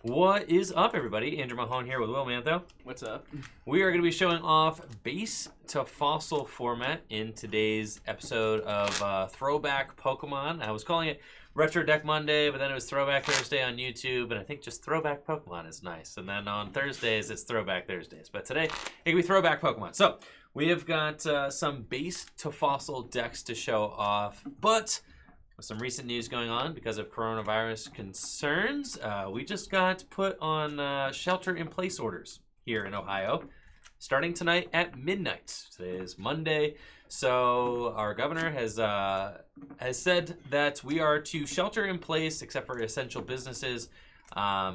What is up, everybody? Andrew Mahone here with Will Mantho. What's up? We are going to be showing off base to fossil format in today's episode of Throwback Pokemon. I was calling it Retro Deck Monday, but then it was Throwback Thursday on YouTube, and I think just Throwback Pokemon is nice. And then on Thursdays, it's Throwback Thursdays. But today, it can be Throwback Pokemon. So, we have got some base to fossil decks to show off, but with some recent news going on because of coronavirus concerns, we just got put on shelter-in-place orders here in Ohio, starting tonight at midnight. Today is Monday, so our governor has said that we are to shelter in place, except for essential businesses,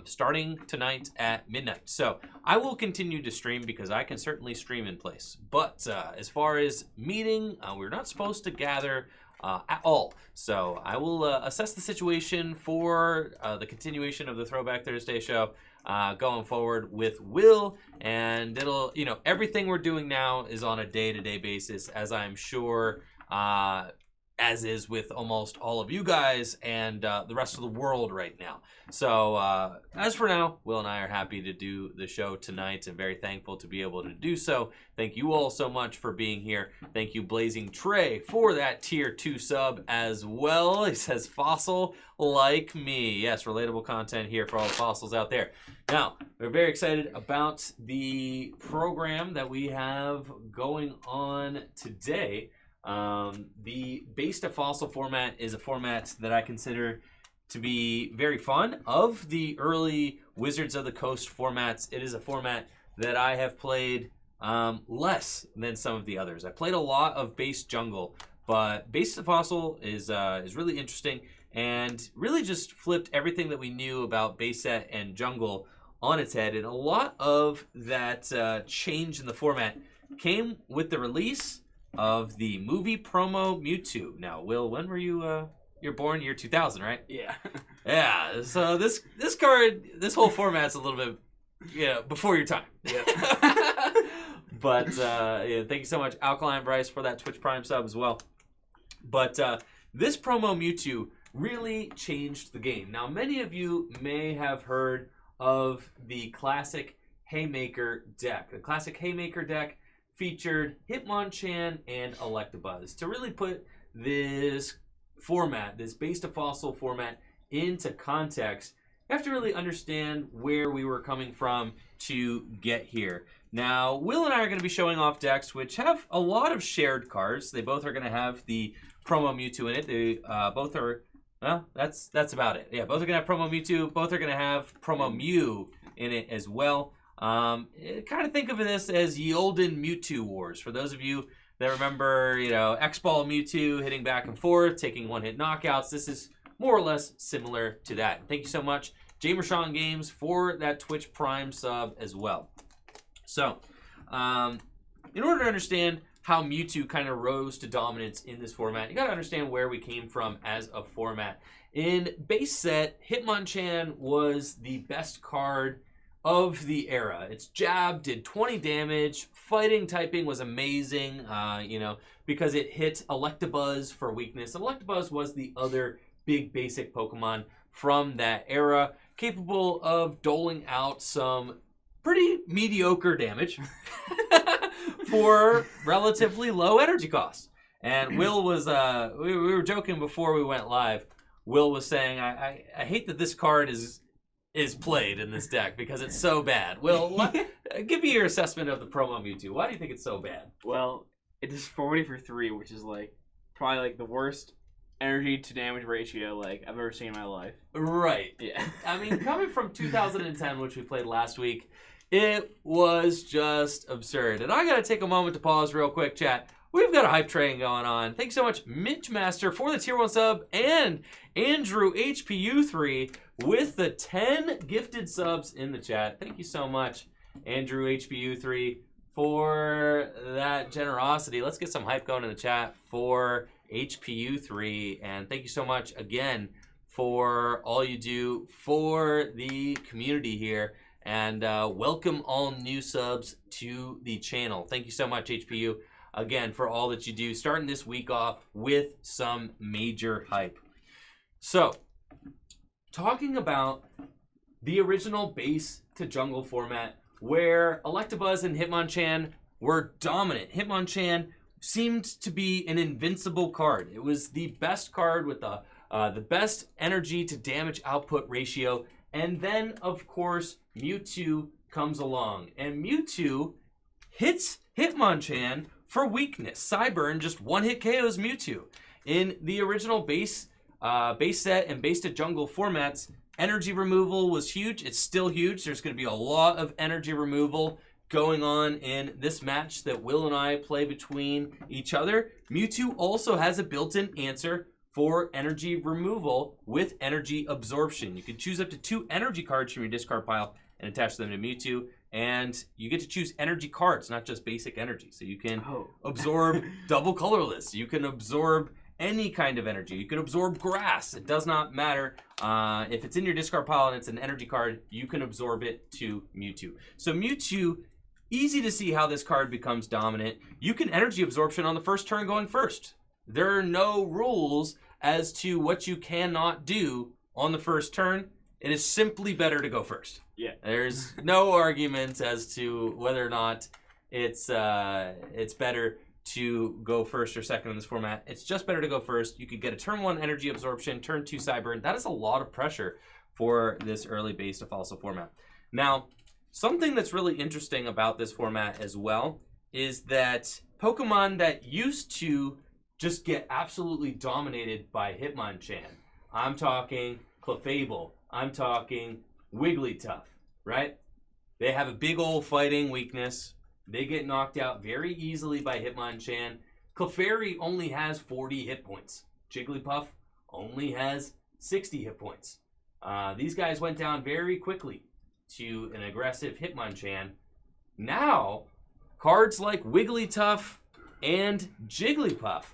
starting tonight at midnight. So I will continue to stream because I can certainly stream in place. But as far as meeting, we're not supposed to gather at all. So I will assess the situation for the continuation of the Throwback Thursday show going forward with Will, and it'll, everything we're doing now is on a day-to-day basis, as I'm sure as is with almost all of you guys and the rest of the world right now. So as for now, Will and I are happy to do the show tonight and very thankful to be able to do so. Thank you all so much for being here. Thank you, Blazing Trey, for that tier 2 sub as well. He says, fossil like me. Yes, relatable content here for all the fossils out there. Now, we're very excited about the program that we have going on today. The base to fossil format is a format that I consider to be very fun. Of the early Wizards of the Coast formats, it is a format that I have played less than some of the others. I played a lot of base jungle, but base to fossil is really interesting and really just flipped everything that we knew about base set and jungle on its head. And a lot of that change in the format came with the release of the movie promo Mewtwo. Now, Will, when were you? You're born year 2000, right? Yeah. Yeah. So this card, this whole format's a little bit, before your time. Yeah. But thank you so much, Alkaline Bryce, for that Twitch Prime sub as well. But this promo Mewtwo really changed the game. Now, many of you may have heard of the classic Haymaker deck. The classic Haymaker deck featured Hitmonchan and Electabuzz. To really put this format, this base to fossil format, into context, you have to really understand where we were coming from to get here. Now, Will and I are going to be showing off decks which have a lot of shared cards. They both are going to have the promo Mewtwo in it. They both are, well, that's about it. Yeah, both are going to have promo Mewtwo. Both are going to have promo Mew in it as well. Kind of think of this as the olden Mewtwo Wars. For those of you that remember, X-Ball Mewtwo hitting back and forth, taking one-hit knockouts, this is more or less similar to that. Thank you so much, Jamershawn Games, for that Twitch Prime sub as well. So, in order to understand how Mewtwo kind of rose to dominance in this format, you got to understand where we came from as a format. In base set, Hitmonchan was the best card of the era. Its jab did 20 damage. Fighting typing was amazing, because it hit Electabuzz for weakness. And Electabuzz was the other big basic Pokemon from that era, capable of doling out some pretty mediocre damage for relatively low energy costs. And Will was, we were joking before we went live. Will was saying, I hate that this card is played in this deck because it's so bad. Will, give me your assessment of the promo Mewtwo. Why do you think it's so bad? Well, it is 40 for 3, which is probably the worst energy to damage ratio I've ever seen in my life. Right. Yeah. I mean, coming from 2010, which we played last week, it was just absurd. And I got to take a moment to pause real quick, chat. We've got a hype train going on. Thanks so much, Mitch Master, for the tier 1 sub, and Andrew HPU3 with the 10 gifted subs in the chat. Thank you so much, Andrew HPU3, for that generosity. Let's get some hype going in the chat for HPU3. And thank you so much again for all you do for the community here. And welcome all new subs to the channel. Thank you so much, HPU. Again, for all that you do, starting this week off with some major hype. So, talking about the original base to jungle format where Electabuzz and Hitmonchan were dominant. Hitmonchan seemed to be an invincible card. It was the best card with the best energy to damage output ratio. And then, of course, Mewtwo comes along. And Mewtwo hits Hitmonchan for weakness. Cyburn just one-hit KOs Mewtwo. In the original base set and base to jungle formats, energy removal was huge. It's still huge. There's going to be a lot of energy removal going on in this match that Will and I play between each other. Mewtwo also has a built-in answer for energy removal with energy absorption. You can choose up to 2 energy cards from your discard pile and attach them to Mewtwo, and you get to choose energy cards, not just basic energy. So you can absorb double colorless. You can absorb any kind of energy. You can absorb grass. It does not matter. If it's in your discard pile and it's an energy card, you can absorb it to Mewtwo. So Mewtwo, easy to see how this card becomes dominant. You can energy absorption on the first turn going first. There are no rules as to what you cannot do on the first turn. It is simply better to go first. Yeah. There's no argument as to whether or not it's better to go first or second in this format. It's just better to go first. You could get a turn 1 energy absorption, turn 2 Cyburn. That is a lot of pressure for this early base to fossil format. Now, something that's really interesting about this format as well is that Pokemon that used to just get absolutely dominated by Hitmonchan, I'm talking Clefable, I'm talking Wigglytuff, right? They have a big old fighting weakness. They get knocked out very easily by Hitmonchan. Clefairy only has 40 hit points. Jigglypuff only has 60 hit points. These guys went down very quickly to an aggressive Hitmonchan. Now, cards like Wigglytuff and Jigglypuff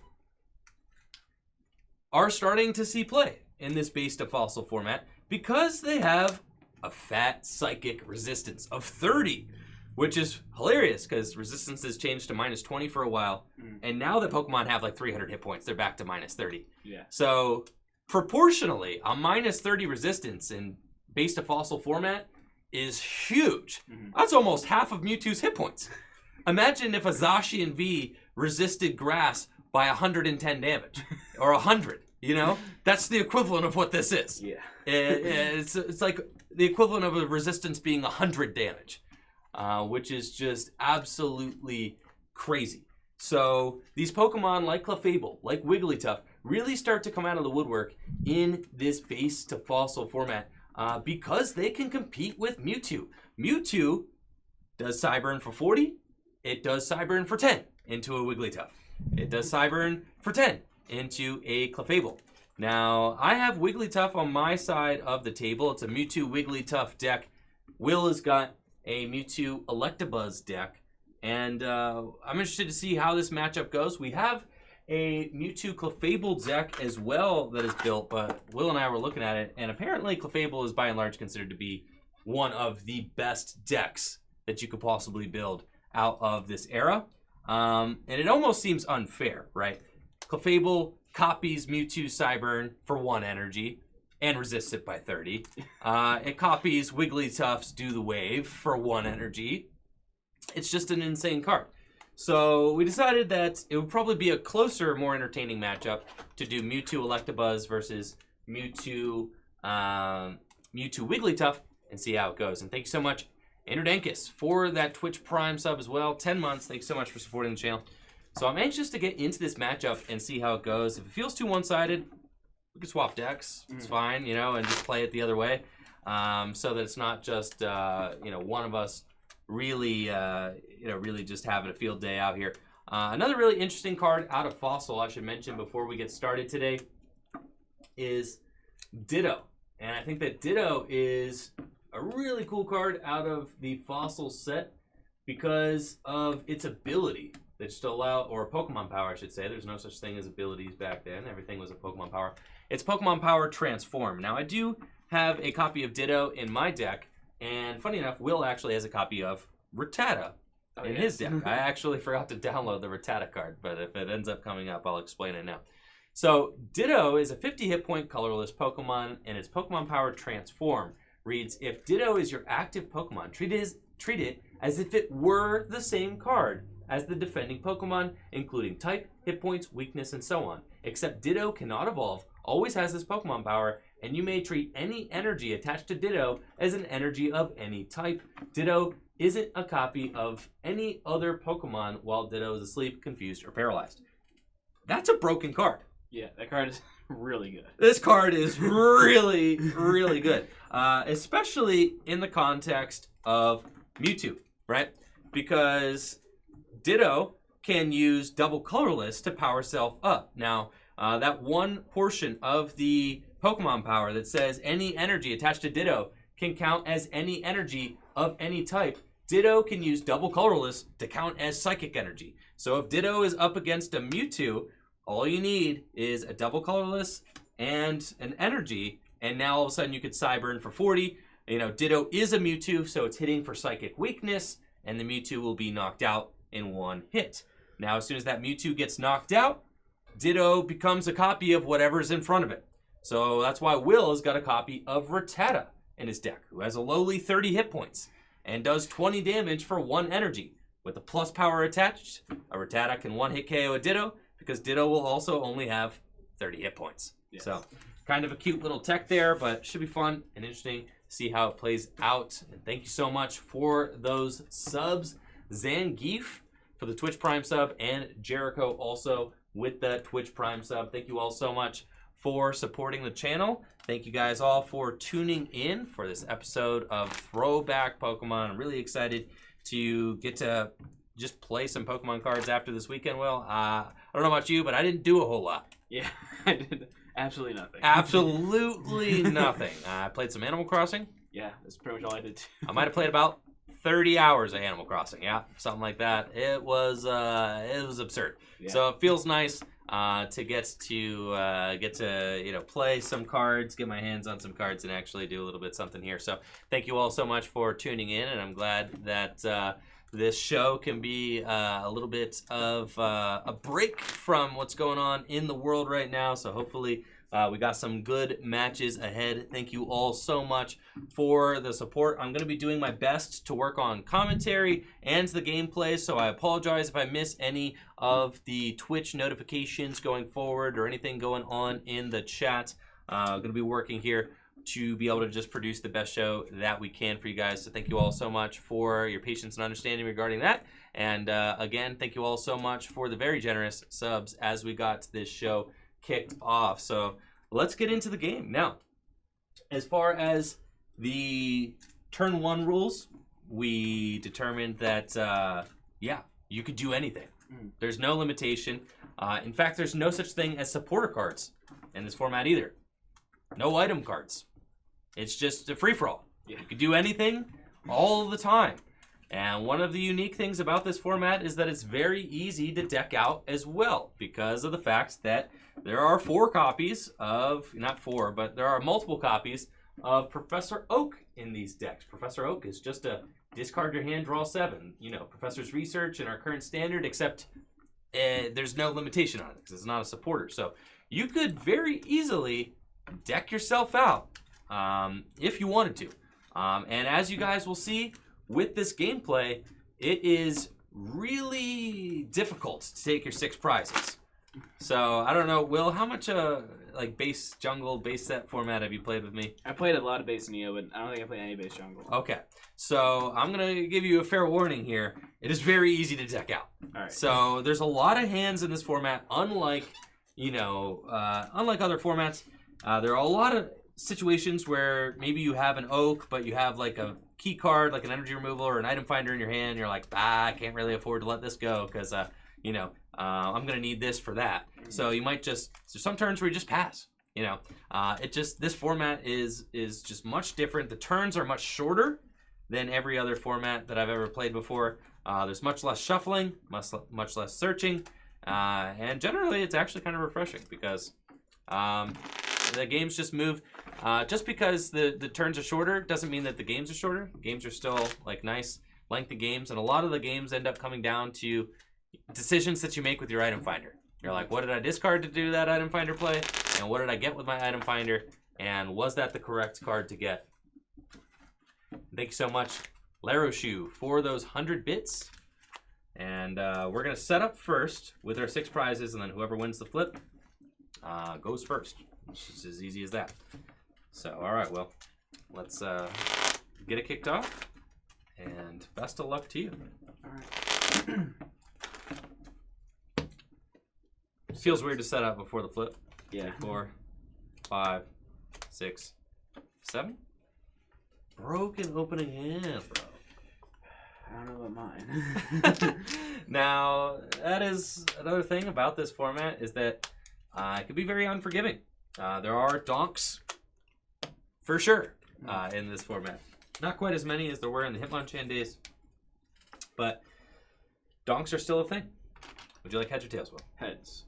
are starting to see play in this base to fossil format because they have a fat psychic resistance of 30, which is hilarious because resistance has changed to -20 for a while. And now that Pokemon have like 300 hit points, they're back to -30. Yeah. So proportionally, a -30 resistance in base to fossil format is huge. That's almost half of Mewtwo's hit points. Imagine if a Zacian V resisted grass by 110 damage or 100. You know, that's the equivalent of what this is. Yeah. It's like the equivalent of a resistance being 100 damage, which is just absolutely crazy. So these Pokemon like Clefable, like Wigglytuff, really start to come out of the woodwork in this base to fossil format because they can compete with Mewtwo. Mewtwo does Cyburn for 40. It does Cyburn for 10 into a Wigglytuff. It does Cyburn for 10 into a Clefable. Now, I have Wigglytuff on my side of the table. It's a Mewtwo Wigglytuff deck. Will has got a Mewtwo Electabuzz deck. And I'm interested to see how this matchup goes. We have a Mewtwo Clefable deck as well that is built, but Will and I were looking at it, and apparently Clefable is by and large considered to be one of the best decks that you could possibly build out of this era. And it almost seems unfair, right? Clefable copies Mewtwo Cyburn for 1 energy and resists it by 30. It copies Wigglytuff's Do the Wave for 1 energy. It's just an insane card. So we decided that it would probably be a closer, more entertaining matchup to do Mewtwo Electabuzz versus Mewtwo Wigglytuff and see how it goes. And thank you so much, Enerdankus, for that Twitch Prime sub as well. 10 months. Thanks so much for supporting the channel. So I'm anxious to get into this matchup and see how it goes. If it feels too one-sided, we can swap decks. It's fine, you know, and just play it the other way, so that it's not just you know, one of us really really just having a field day out here. Another really interesting card out of Fossil I should mention before we get started today is Ditto, and I think that Ditto is a really cool card out of the Fossil set because of its ability. That just allow, or Pokemon power, I should say. There's no such thing as abilities back then. Everything was a Pokemon power. It's Pokemon power transform. Now, I do have a copy of Ditto in my deck, and funny enough, Will actually has a copy of Rattata in his deck. I actually forgot to download the Rattata card, but if it ends up coming up, I'll explain it now. So, Ditto is a 50 hit point colorless Pokemon, and its Pokemon power transform reads, if Ditto is your active Pokemon, treat it as if it were the same card as the defending Pokemon, including type, hit points, weakness, and so on. Except Ditto cannot evolve, always has this Pokemon power, and you may treat any energy attached to Ditto as an energy of any type. Ditto isn't a copy of any other Pokemon while Ditto is asleep, confused, or paralyzed. That's a broken card. Yeah, that card is really good. This card is really, really good. Especially in the context of Mewtwo, right? Because Ditto can use double colorless to power self up. Now, that one portion of the Pokemon power that says any energy attached to Ditto can count as any energy of any type. Ditto can use double colorless to count as psychic energy. So if Ditto is up against a Mewtwo, all you need is a double colorless and an energy, and now all of a sudden you could Cyburn for 40. You know, Ditto is a Mewtwo, so it's hitting for psychic weakness, and the Mewtwo will be knocked out in one hit. Now, as soon as that Mewtwo gets knocked out, Ditto becomes a copy of whatever's in front of it. So that's why Will has got a copy of Rattata in his deck, who has a lowly 30 hit points and does 20 damage for 1 energy. With the plus power attached, a Rattata can one-hit KO a Ditto, because Ditto will also only have 30 hit points. Yes. So kind of a cute little tech there, but should be fun and interesting to see how it plays out. And thank you so much for those subs. Zangief for the Twitch Prime sub, and Jericho also with the Twitch Prime sub. Thank you all so much for supporting the channel. Thank you guys all for tuning in for this episode of Throwback Pokemon. I'm really excited to get to just play some Pokemon cards after this weekend, Will. I don't know about you, but I didn't do a whole lot. Yeah, I did absolutely nothing. Absolutely nothing. I played some Animal Crossing. Yeah, that's pretty much all I did too. I might have played about 30 hours of Animal Crossing. Yeah, something like that. It was absurd. Yeah. So it feels nice to get to play some cards, get my hands on some cards, and actually do a little bit something here. So thank you all so much for tuning in, and I'm glad that this show can be a little bit of a break from what's going on in the world right now. So hopefully we got some good matches ahead. Thank you all so much for the support. I'm going to be doing my best to work on commentary and the gameplay, so I apologize if I miss any of the Twitch notifications going forward or anything going on in the chat. I'm going to be working here to be able to just produce the best show that we can for you guys. So thank you all so much for your patience and understanding regarding that. And again, thank you all so much for the very generous subs as we got this show kicked off. So let's get into the game. Now, as far as the turn 1 rules, we determined that, yeah, you could do anything. There's no limitation. In fact, there's no such thing as supporter cards in this format either. No item cards. It's just a free-for-all. Yeah. You can do anything all the time. And one of the unique things about this format is that it's very easy to deck out as well, because of the fact that there are 4 copies of, not 4, but there are multiple copies of Professor Oak in these decks. Professor Oak is just a discard your hand, draw 7. You know, Professor's Research in our current standard, except there's no limitation on it because it's not a supporter. So you could very easily deck yourself out if you wanted to. And as you guys will see with this gameplay, it is really difficult to take your 6 prizes. So I don't know, Will, how much like base jungle, base set format have you played with me? I played a lot of base Neo, but I don't think I played any base jungle. Okay, so I'm gonna give you a fair warning here. It is very easy to deck out. All right. So there's a lot of hands in this format, unlike unlike other formats. There are a lot of situations where maybe you have an Oak, but you have like a key card, like an energy removal or an item finder in your hand. You're like, I can't really afford to let this go because, I'm going to need this for that. So you might there's some turns where you just pass, this format is just much different. The turns are much shorter than every other format that I've ever played before. There's much less shuffling, much less searching, and generally it's actually kind of refreshing because the games just move. Just because the turns are shorter doesn't mean that the games are shorter. Games are still like nice lengthy games, and a lot of the games end up coming down to decisions that you make with your item finder. You're like, what did I discard to do that item finder play? And what did I get with my item finder? And was that the correct card to get? Thank you so much, Laroshoe, for those 100 bits. And we're going to set up first with our 6 prizes, and then whoever wins the flip goes first. It's just as easy as that. So, all right, well, let's get it kicked off, and best of luck to you. All right. Feels weird to set up before the flip. Yeah. 4, 5, 6, 7. Broken opening hand, bro. I don't know about mine. Now, that is another thing about this format is that it can be very unforgiving. There are donks, for sure, in this format. Not quite as many as there were in the Hitmonchan days, but donks are still a thing. Would you like heads or tails, Will? Heads.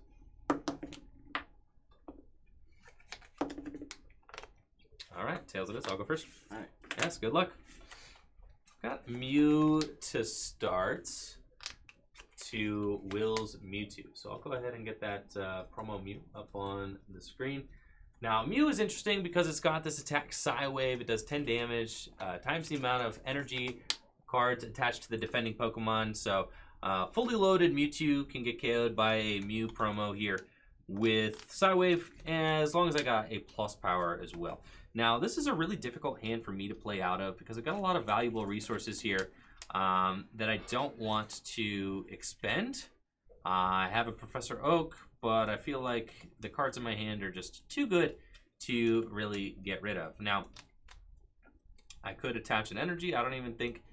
All right, tails it is. I'll go first. All right. Yes, good luck. Got Mew to start to Will's Mewtwo. So I'll go ahead and get that promo Mew up on the screen. Now, Mew is interesting because it's got this attack Psywave. It does 10 damage, times the amount of energy cards attached to the defending Pokemon. So fully loaded Mewtwo can get KO'd by a Mew promo here with Psywave, as long as I got a plus power as well. Now, this is a really difficult hand for me to play out of because I've got a lot of valuable resources here that I don't want to expend. I have a Professor Oak, but I feel like the cards in my hand are just too good to really get rid of. Now, I could attach an energy. I don't even think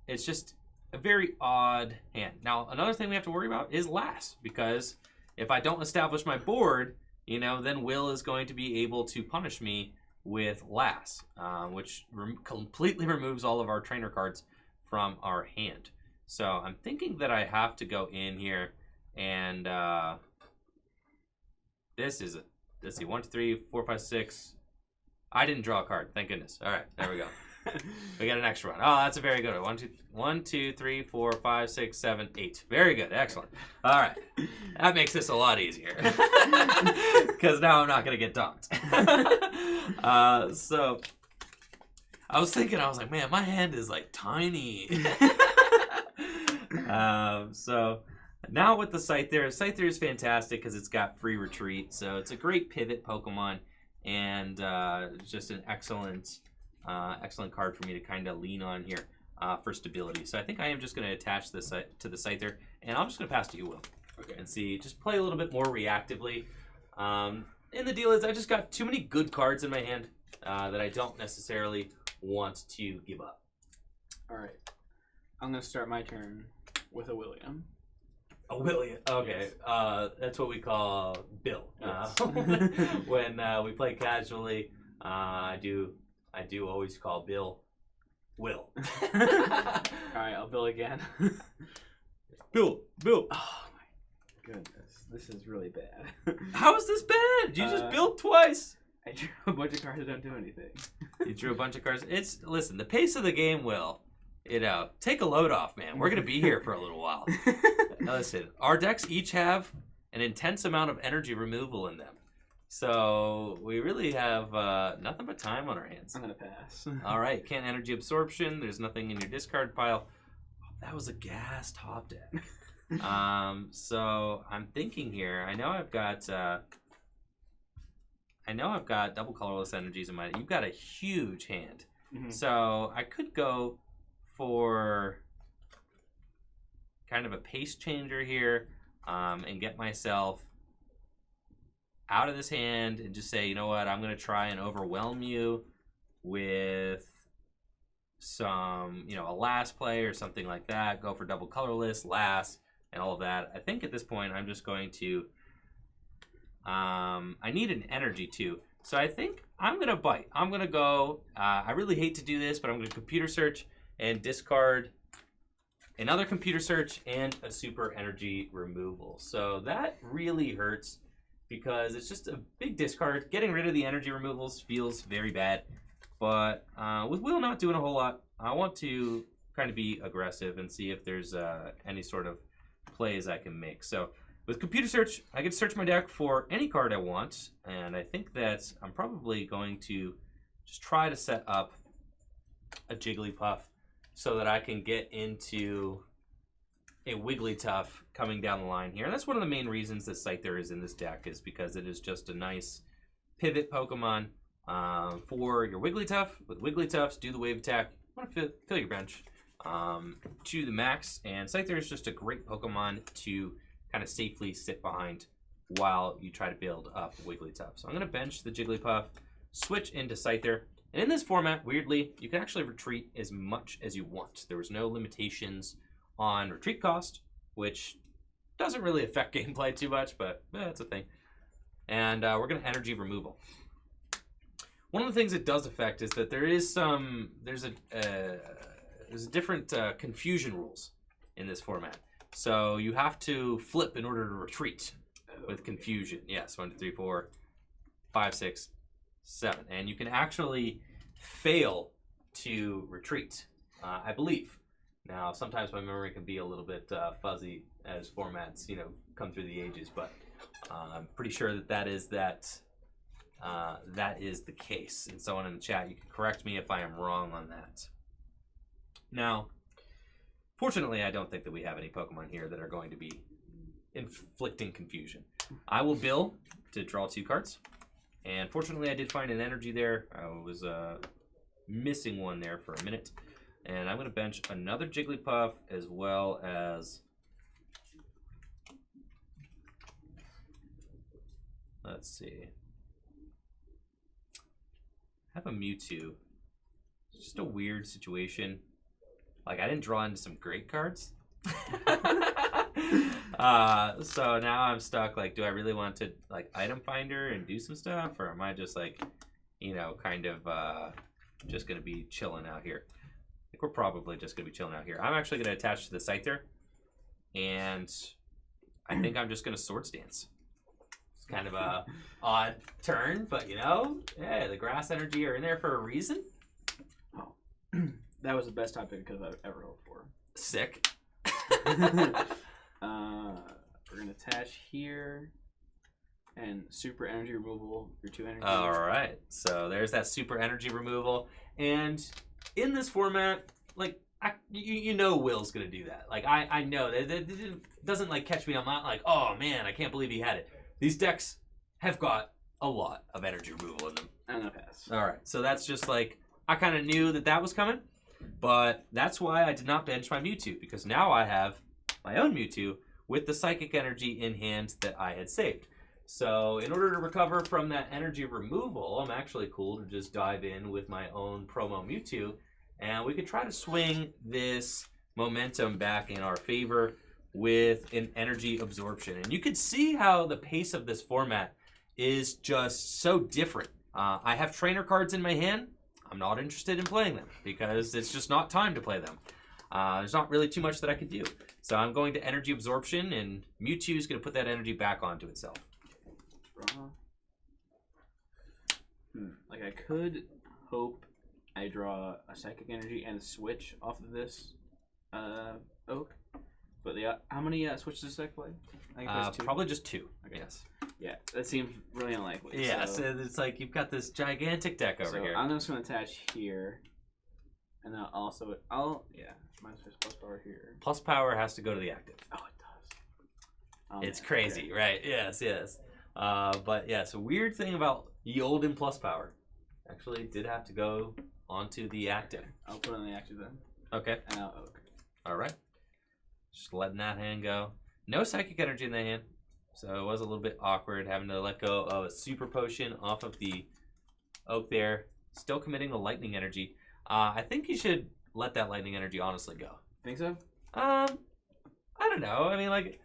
it's just a very odd hand. Now, another thing we have to worry about is last, because if I don't establish my board, you know, then Will is going to be able to punish me with last, which completely removes all of our trainer cards from our hand. So I'm thinking that I have to go in here and this is let's see, 1, 2, 3, 4, 5, 6. I didn't draw a card, thank goodness. All right, there we go. We got an extra one. Oh, that's a very good one. 1, 2, 3, 4, 5, 6, 7, 8. Very good, excellent. All right, that makes this a lot easier because now I'm not gonna get dunked. So I was thinking, I was like, man, my hand is like tiny. So now with the Scyther is fantastic because it's got free retreat, so it's a great pivot Pokemon, and just an excellent card for me to kind of lean on here for stability. So I think I am just going to attach this to the Scyther, and I'm just going to pass to you, Will. Okay. And see, just play a little bit more reactively. And the deal is I just got too many good cards in my hand that I don't necessarily want to give up. All right. I'm going to start my turn with a William. A William. Okay. Yes. That's what we call Bill. Yes. When we play casually, I do always call Bill Will. All right, I'll Bill again. Bill. Oh my goodness, this is really bad. How is this bad? You just built twice. I drew a bunch of cards that don't do anything. You drew a bunch of cards. Listen, the pace of the game, Will. You know, take a load off, man. We're gonna be here for a little while. Now listen, our decks each have an intense amount of energy removal in them. So we really have nothing but time on our hands. I'm gonna pass. All right, can't energy absorption. There's nothing in your discard pile. Oh, that was a gas top deck. So I'm thinking here. I know I've got double colorless energies in my. You've got a huge hand, so I could go for kind of a pace changer here, and get myself out of this hand and just say, you know what, I'm going to try and overwhelm you with some, you know, a last play or something like that. Go for double colorless, last, and all of that. I think at this point I'm just going to, I need an energy too. So I think I'm going to bite. I'm going to go, I really hate to do this, but I'm going to computer search and discard another computer search and a super energy removal. So that really hurts because it's just a big discard. Getting rid of the energy removals feels very bad. But with Will not doing a whole lot, I want to kind of be aggressive and see if there's any sort of plays I can make. So with computer search, I can search my deck for any card I want. And I think that I'm probably going to just try to set up a Jigglypuff so that I can get into a Wigglytuff coming down the line here. And that's one of the main reasons that Scyther is in this deck, is because it is just a nice pivot Pokemon for your Wigglytuff. With Wigglytuffs, do the wave attack. You want to fill your bench to the max. And Scyther is just a great Pokemon to kind of safely sit behind while you try to build up Wigglytuff. So I'm going to bench the Jigglypuff, switch into Scyther. And in this format, weirdly, you can actually retreat as much as you want. There was no limitations on retreat cost, which doesn't really affect gameplay too much, but that's a thing. And we're going to energy removal. One of the things it does affect is that there's a different confusion rules in this format. So you have to flip in order to retreat with confusion. Yes, 1, 2, 3, 4, 5, 6, 7. And you can actually fail to retreat, I believe. Now, sometimes my memory can be a little bit fuzzy as formats, come through the ages, but I'm pretty sure that is the case. And someone in the chat, you can correct me if I am wrong on that. Now, fortunately, I don't think that we have any Pokemon here that are going to be inflicting confusion. I will bill to draw 2 cards. And fortunately, I did find an energy there. I was missing one there for a minute. And I'm going to bench another Jigglypuff as well as... Let's see. I have a Mewtwo. It's just a weird situation. Like, I didn't draw into some great cards. So now I'm stuck. Like, do I really want to, like, item finder and do some stuff? Or am I just, like, kind of just going to be chilling out here? I think we're probably just going to be chilling out here. I'm actually going to attach to the Scyther. And I think I'm just going to Swords Dance. It's kind of a odd turn, but, yeah, the grass energy are in there for a reason. Oh. That was the best top pick because I've ever hoped for. Sick. We're going to attach here. And super energy removal, your 2 energy. All right. So there's that super energy removal. And in this format, like, Will's going to do that. Like, I know that it doesn't, like, catch me on my, like, oh, man, I can't believe he had it. These decks have got a lot of energy removal in them. I'm going to pass. All right. So that's just, like, I kind of knew that was coming. But that's why I did not bench my Mewtwo. Because now I have my own Mewtwo with the Psychic Energy in hand that I had saved. So in order to recover from that energy removal, I'm actually cool to just dive in with my own promo Mewtwo. And we could try to swing this momentum back in our favor with an energy absorption. And you can see how the pace of this format is just so different. I have trainer cards in my hand. I'm not interested in playing them because it's just not time to play them. There's not really too much that I could do. So I'm going to energy absorption, and Mewtwo is going to put that energy back onto itself. Like, I could hope I draw a Psychic Energy and switch off of this Oak. But how many switches does deck play? I think it plays 2. Probably just 2. Okay. Yes. Yeah, that seems really unlikely. Yeah, so it's like you've got this gigantic deck over here. I'm just going to attach here. And then minus plus power here. Plus power has to go to the active. Oh, it does. It's crazy, right? Yes. But yeah, so weird thing about the olden plus power. Actually did have to go onto the active. I'll put it on the active then. Okay. And I'll Oak. Alright. Just letting that hand go. No Psychic Energy in that hand. So it was a little bit awkward having to let go of a Super Potion off of the Oak there. Still committing the Lightning Energy. I think you should let that Lightning Energy honestly go. Think so? I don't know. I mean, like,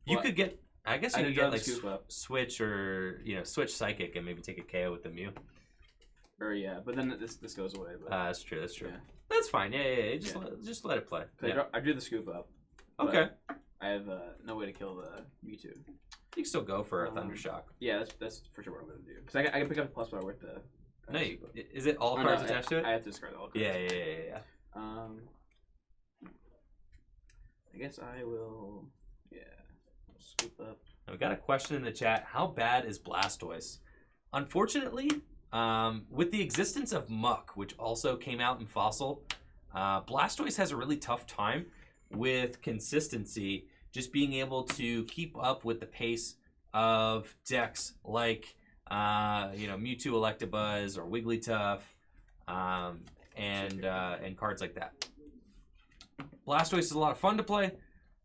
you could get... I guess you could get, like, switch or, switch Psychic and maybe take a KO with the Mew. Or, yeah, but then this goes away. But... that's true. Yeah. That's fine. Yeah. Just let it play. Yeah. I drew the scoop up. Okay. I have no way to kill the Mewtwo. You can still go for a Thundershock. Yeah, that's for sure what I'm going to do. Because I can pick up a plus power with the... No, is it all cards attached to it? I have to discard all cards. Yeah. I guess I will... Yeah. Scoop up. We got a question in the chat. How bad is Blastoise? Unfortunately, with the existence of Muck, which also came out in Fossil, Blastoise has a really tough time with consistency, just being able to keep up with the pace of decks like Mewtwo, Electabuzz, or Wigglytuff, and cards like that. Blastoise is a lot of fun to play,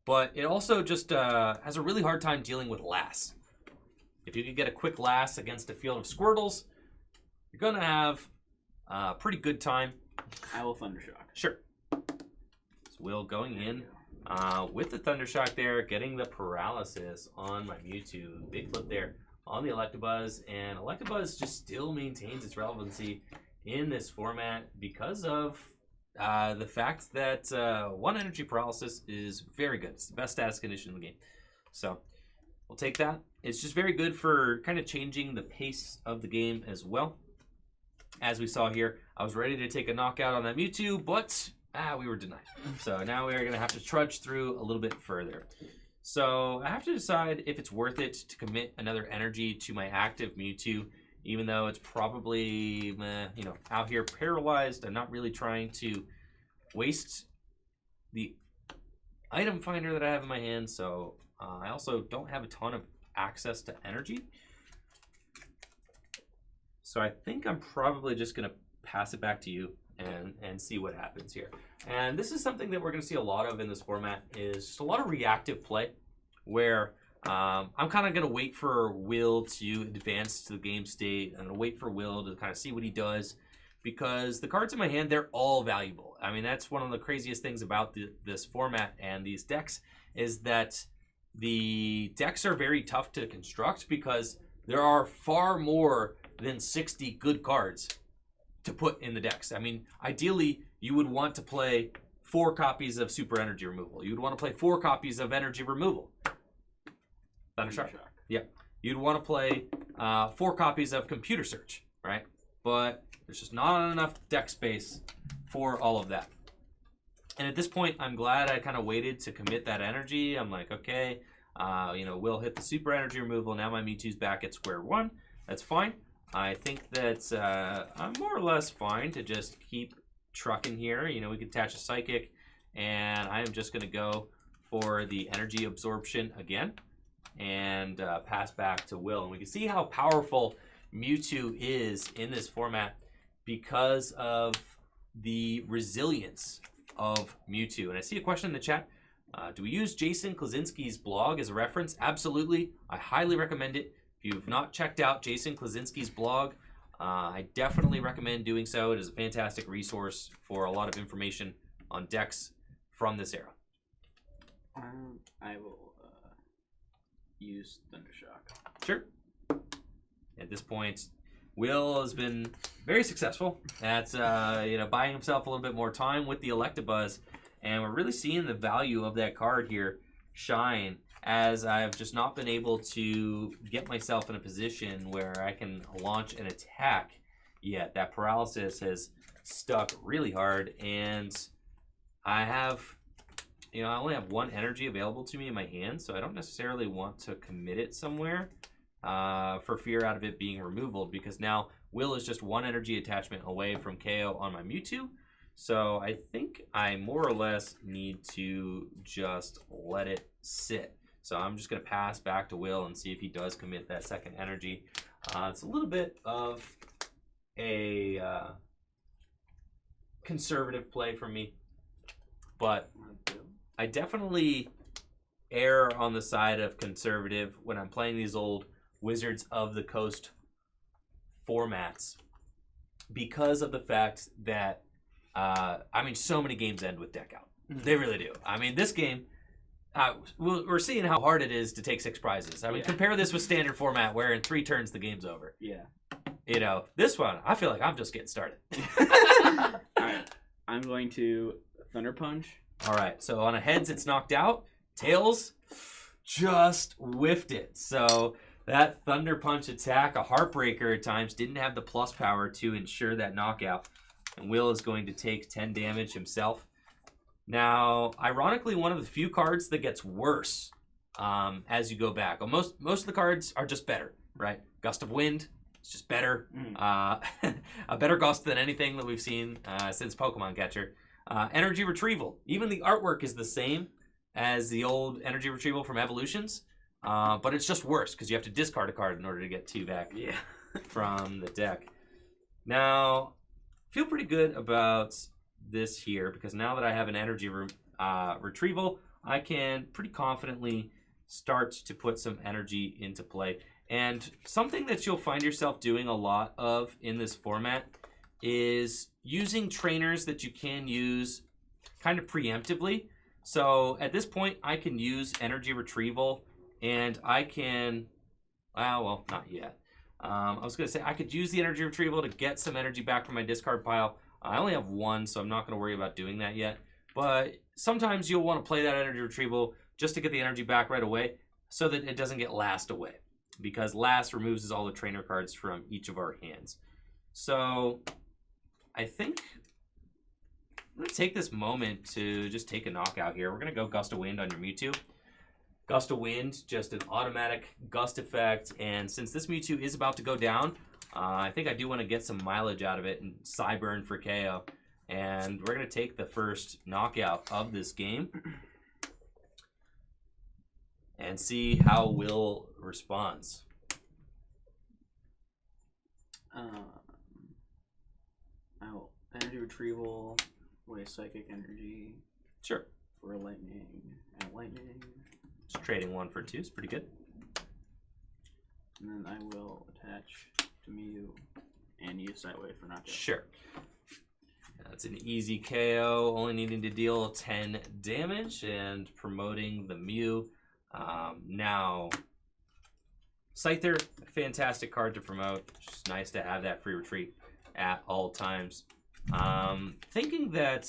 but it also just has a really hard time dealing with Lass. If you could get a quick Lass against a field of Squirtles, you're going to have a pretty good time. I will Thundershock. Sure. So Will going in with the Thundershock there, getting the paralysis on my Mewtwo. Big flip there on the Electabuzz, and Electabuzz just still maintains its relevancy in this format because of the fact that 1 energy paralysis is very good. It's the best status condition in the game. So we'll take that. It's just very good for kind of changing the pace of the game as well. As we saw here, I was ready to take a knockout on that Mewtwo, but we were denied. So now we're going to have to trudge through a little bit further. So I have to decide if it's worth it to commit another energy to my active Mewtwo, even though it's probably, out here paralyzed. I'm not really trying to waste the item finder that I have in my hand, so I also don't have a ton of access to energy. So I think I'm probably just going to pass it back to you and see what happens here. And this is something that we're going to see a lot of in this format, is just a lot of reactive play, where I'm kind of going to wait for Will to advance to the game state. I'm going to wait for Will to kind of see what he does, because the cards in my hand, they're all valuable. I mean, that's one of the craziest things about this format and these decks, is that the decks are very tough to construct because there are far more than 60 good cards to put in the decks. I mean, ideally, you would want to play 4 copies of Super Energy Removal. You would want to play 4 copies of Energy Removal. Thundershock. Yeah. You'd want to play 4 copies of Computer Search, right? But there's just not enough deck space for all of that. And at this point, I'm glad I kind of waited to commit that energy. I'm like, okay, we'll hit the Super Energy Removal. Now my Mewtwo's back at square one. That's fine. I think that I'm more or less fine to just keep trucking here. We could attach a Psychic, and I am just going to go for the energy absorption again and pass back to Will. And we can see how powerful Mewtwo is in this format because of the resilience of Mewtwo. And I see a question in the chat. Do we use Jason Klaczynski's blog as a reference? Absolutely. I highly recommend it. If you've not checked out Jason Klaczynski's blog, I definitely recommend doing so. It is a fantastic resource for a lot of information on decks from this era. I will use Thundershock. Sure. At this point, Will has been very successful at buying himself a little bit more time with the Electabuzz, and we're really seeing the value of that card here shine, as I've just not been able to get myself in a position where I can launch an attack yet. That paralysis has stuck really hard, and I have, I only have 1 energy available to me in my hand, so I don't necessarily want to commit it somewhere for fear out of it being removal, because now Will is just 1 energy attachment away from KO on my Mewtwo. So I think I more or less need to just let it sit. So I'm just going to pass back to Will and see if he does commit that second energy. It's a little bit of a conservative play from me, but I definitely err on the side of conservative when I'm playing these old Wizards of the Coast formats, because of the fact that so many games end with deck out. They really do. I mean, this game, we're seeing how hard it is to take 6 prizes. I mean, compare this with standard format where in 3 turns the game's over. Yeah. This one, I feel like I'm just getting started. All right. I'm going to Thunder Punch. All right. So on a heads, it's knocked out. Tails just whiffed it. So that Thunder Punch attack, a Heartbreaker at times, didn't have the plus power to ensure that knockout. And Will is going to take 10 damage himself. Now, ironically, one of the few cards that gets worse as you go back. Most of the cards are just better, right? Gust of Wind, It's just better. A better Gust than anything that we've seen since Pokemon Catcher. Energy Retrieval. Even the artwork is the same as the old Energy Retrieval from Evolutions. But it's just worse because you have to discard a card in order to get 2 back from the deck. Now, I feel pretty good about this here because now that I have an Energy Retrieval, I can pretty confidently start to put some energy into play. And something that you'll find yourself doing a lot of in this format is using trainers that you can use kind of preemptively. So at this point, I can use Energy Retrieval and I can, well, not yet. I was going to say I could use the Energy Retrieval to get some energy back from my discard pile. I only have 1, so I'm not going to worry about doing that yet. But sometimes you'll want to play that Energy Retrieval just to get the energy back right away so that it doesn't get last away. Because last removes all the trainer cards from each of our hands. So I think I'm going to take this moment to just take a knockout here. We're going to go Gust of Wind on your Mewtwo. Gust of Wind, just an automatic gust effect. And since this Mewtwo is about to go down, I think I do want to get some mileage out of it and Psyburn for KO. And we're going to take the first knockout of this game and see how Will responds. Energy Retrieval, waste Psychic Energy. Sure. For a Lightning. And Lightning. Just trading 1 for 2 is pretty good. And then I will attach to Mew and use Sideway for knockout. Sure. That's an easy KO, only needing to deal 10 damage and promoting the Mew. Now, Scyther, fantastic card to promote. It's just nice to have that free retreat at all times. Thinking that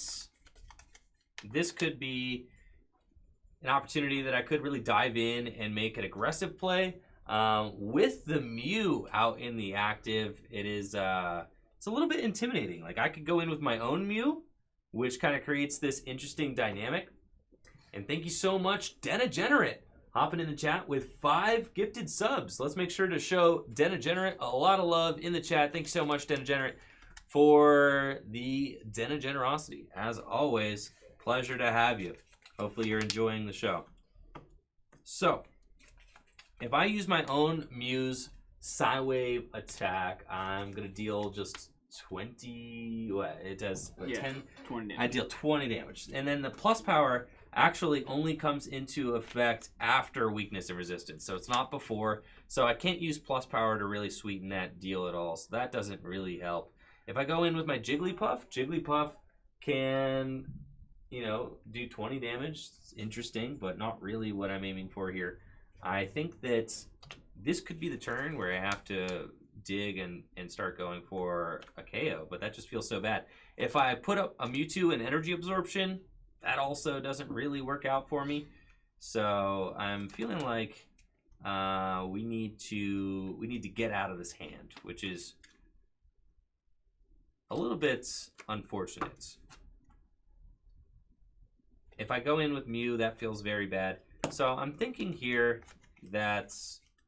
this could be an opportunity that I could really dive in and make an aggressive play. With the Mew out in the active, it's a little bit intimidating. Like I could go in with my own Mew, which kind of creates this interesting dynamic. And thank you so much, Degenerate, hopping in the chat with 5 gifted subs. Let's make sure to show Degenerate a lot of love in the chat. Thank you so much, Degenerate, for the generosity. As always, pleasure to have you. Hopefully you're enjoying the show. So, if I use my own Mew's Psywave attack, I'm going to deal just 20... What? It does 10... 20 damage. I deal 20 damage. And then the plus power actually only comes into effect after weakness and resistance. So it's not before. So I can't use plus power to really sweeten that deal at all. So that doesn't really help. If I go in with my Jigglypuff, Jigglypuff can, do 20 damage. It's interesting, but not really what I'm aiming for here. I think that this could be the turn where I have to dig and start going for a KO, but that just feels so bad. If I put up a Mewtwo and Energy Absorption, that also doesn't really work out for me. So I'm feeling like we need to get out of this hand, which is a little bit unfortunate. If I go in with Mew, that feels very bad. So I'm thinking here that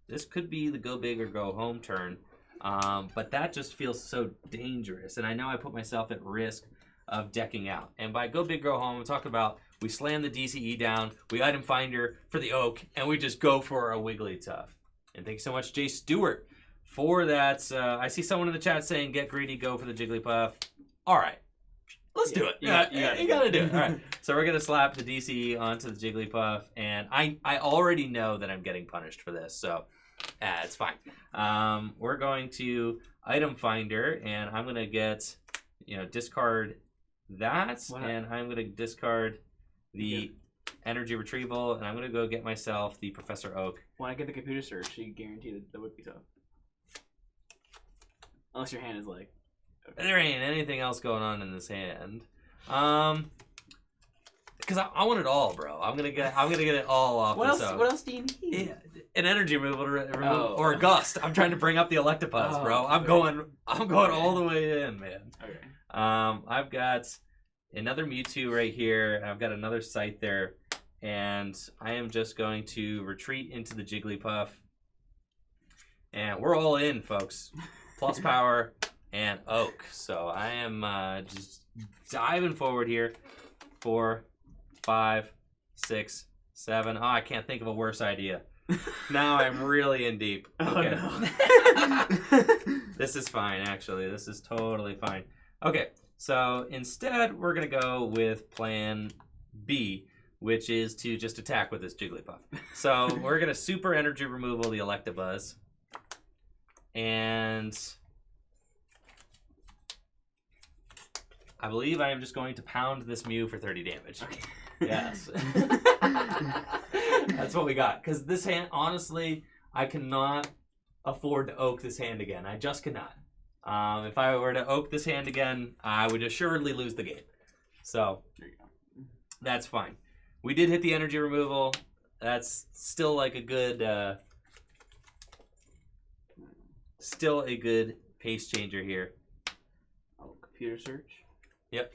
this could be the go big or go home turn, but that just feels so dangerous. And I know I put myself at risk of decking out. And by go big, go home, I'm talking about we slam the DCE down, we item finder for the Oak, and we just go for a Wigglytuff. And thank you so much, Jay Stewart, for that. I see someone in the chat saying, get greedy, go for the Jigglypuff. All right. Let's do it. You gotta do it. All right. So we're gonna slap the DCE onto the Jigglypuff, and I already know that I'm getting punished for this, so it's fine. We're going to item finder, and I'm gonna get, discard that, and I'm gonna discard the energy retrieval, and I'm gonna go get myself the Professor Oak. When I get the computer search, you guarantee the Wigglytuff. Unless your hand is like. Okay. There ain't anything else going on in this hand. Because I want it all, bro. I'm gonna get it all off. What else do you need? Yeah, an energy removal to remove, or a gust. I'm trying to bring up the Electabuzz, bro. I'm going all the way in, man. Okay. I've got another Mewtwo right here. I've got another Scyther there, and I am just going to retreat into the Jigglypuff. And we're all in, folks. plus power, and Oak. So I am just diving forward here. 4, 5, 6, 7. Oh, I can't think of a worse idea. Now I'm really in deep. Okay. Oh, no. This is fine, actually. This is totally fine. Okay, so instead we're going to go with plan B, which is to just attack with this Jigglypuff. So we're going to super energy removal the Electabuzz. And I believe I am just going to pound this Mew for 30 damage. Okay. Yes. That's what we got. Because this hand, honestly, I cannot afford to oak this hand again. I just cannot. If I were to oak this hand again, I would assuredly lose the game. So, There you go. that's fine. We did hit the energy removal. That's still like a good... still a good pace changer here. Oh, computer search? Yep.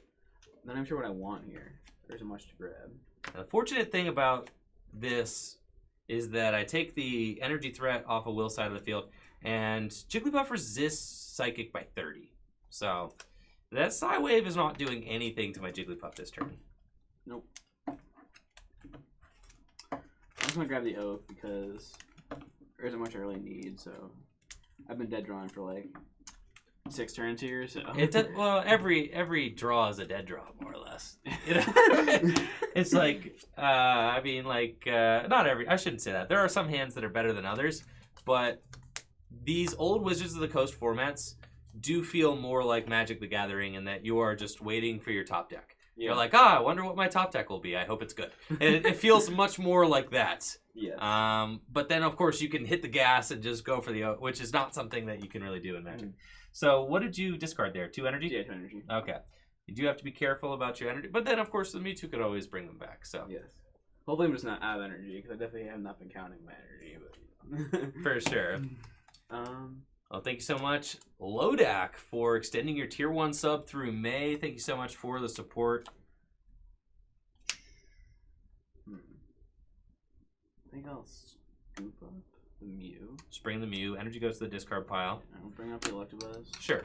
Not even sure what I want here. There isn't much to grab. Now, the fortunate thing about this is that I take the energy threat off of Will's side of the field, and Jigglypuff resists Psychic by 30. So that Psy Wave is not doing anything to my Jigglypuff this turn. Nope. I'm just going to grab the Oak because there isn't much I really need, so I've been dead drawing for like 6 turns here, so... Well, every draw is a dead draw, more or less. You know? It's like, I mean, like, not every... I shouldn't say that. There are some hands that are better than others, but these old Wizards of the Coast formats do feel more like Magic the Gathering in that you are just waiting for your top deck. Yeah. You're like, I wonder what my top deck will be. I hope it's good. And it feels much more like that. Yeah. But then, of course, you can hit the gas and just go for the... which is not something that you can really do in Magic. So what did you discard there? 2 energy? Yeah, 2 energy. Okay. You do have to be careful about your energy. But then, of course, the Mewtwo could always bring them back. So Yes. Hopefully I'm just not out of energy, because I definitely have not been counting my energy. But, for sure. Well, thank you so much, Lodak, for extending your Tier 1 sub through May. Thank you so much for the support. I think I'll scoop up the Mew. Just bring the Mew. Energy goes to the discard pile. I'll bring up the Electabuzz. Sure.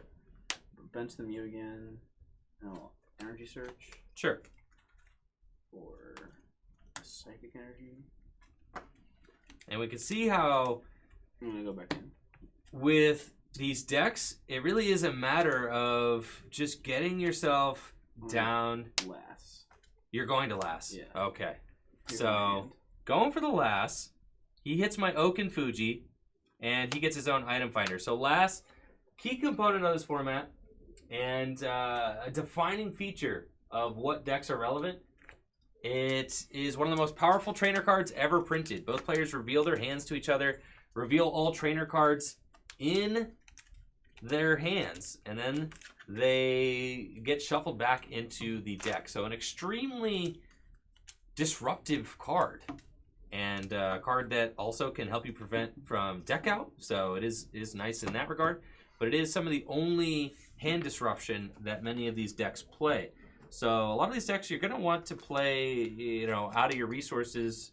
Bench the Mew again. I'll energy search Sure. for psychic energy. And we can see how I'm going to go back in. with these decks, it really is a matter of just getting yourself down. Last. You're going to last. Yeah. Okay. Here's my So, hand. going for the last, he hits my Oak and Fuji, and he gets his own item finder. So last, key component of this format, and a defining feature of what decks are relevant. It is one of the most powerful trainer cards ever printed. Both players reveal their hands to each other, reveal all trainer cards in their hands, and then they get shuffled back into the deck. So an extremely disruptive card, and a card that also can help you prevent from deck out. So it is nice in that regard, but it is some of the only hand disruption that many of these decks play. So a lot of these decks you're going to want to play, out of your resources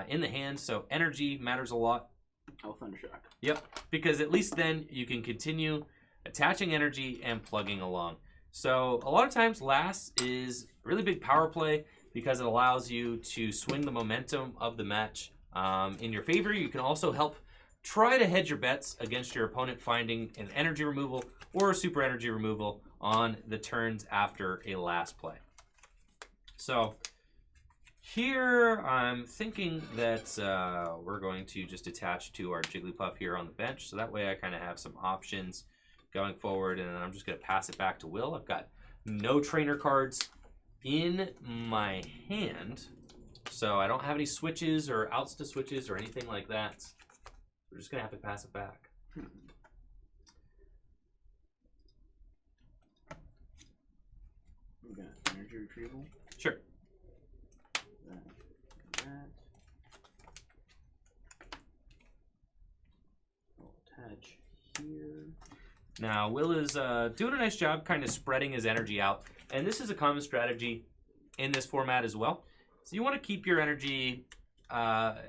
in the hand. So energy matters a lot. Oh, Thundershock. Yep, because at least then you can continue attaching energy and plugging along. So a lot of times last is really big power play because it allows you to swing the momentum of the match in your favor. You can also help try to hedge your bets against your opponent finding an energy removal or a super energy removal on the turns after a last play. So here I'm thinking that we're going to just attach to our Jigglypuff here on the bench. So that way I kind of have some options going forward, and then I'm just going to pass it back to Will. I've got no trainer cards in my hand, so I don't have any switches or outs to switches or anything like that. We're just going to have to pass it back. We got energy retrieval. Sure. That. I'll attach here. Now, Will is doing a nice job kind of spreading his energy out, and this is a common strategy in this format as well. So you want to keep your energy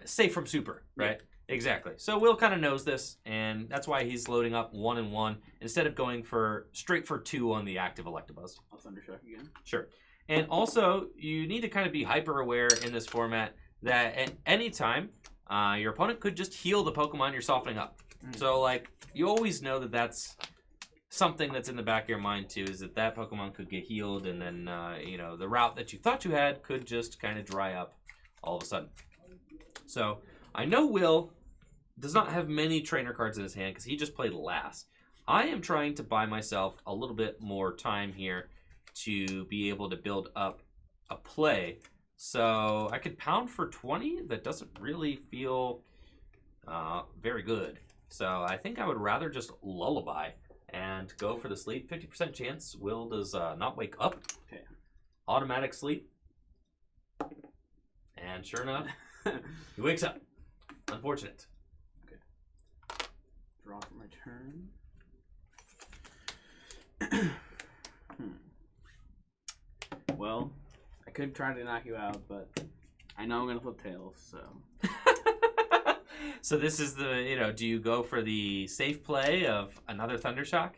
safe from super, right? Exactly. So Will kind of knows this, and that's why he's loading up 1 and 1 instead of going straight for 2 on the active Electabuzz. I'll Thundershock again. Sure. And also, you need to kind of be hyper aware in this format that at any time, your opponent could just heal the Pokemon you're softening up. So, like, you always know that that's something that's in the back of your mind, too, is that Pokemon could get healed, and then, you know, the route that you thought you had could just kind of dry up all of a sudden. So, I know Will does not have many trainer cards in his hand because he just played last. I am trying to buy myself a little bit more time here to be able to build up a play. So I could pound for 20. That doesn't really feel very good. So I think I would rather just lullaby and go for the sleep. 50% chance Will does not wake up. Okay. Automatic sleep. And sure enough, he wakes up. Unfortunate. Okay. Draw for my turn. Well, I could try to knock you out, but I know I'm going to flip tails, so. So this is the, you know, do you go for the safe play of another Thundershock?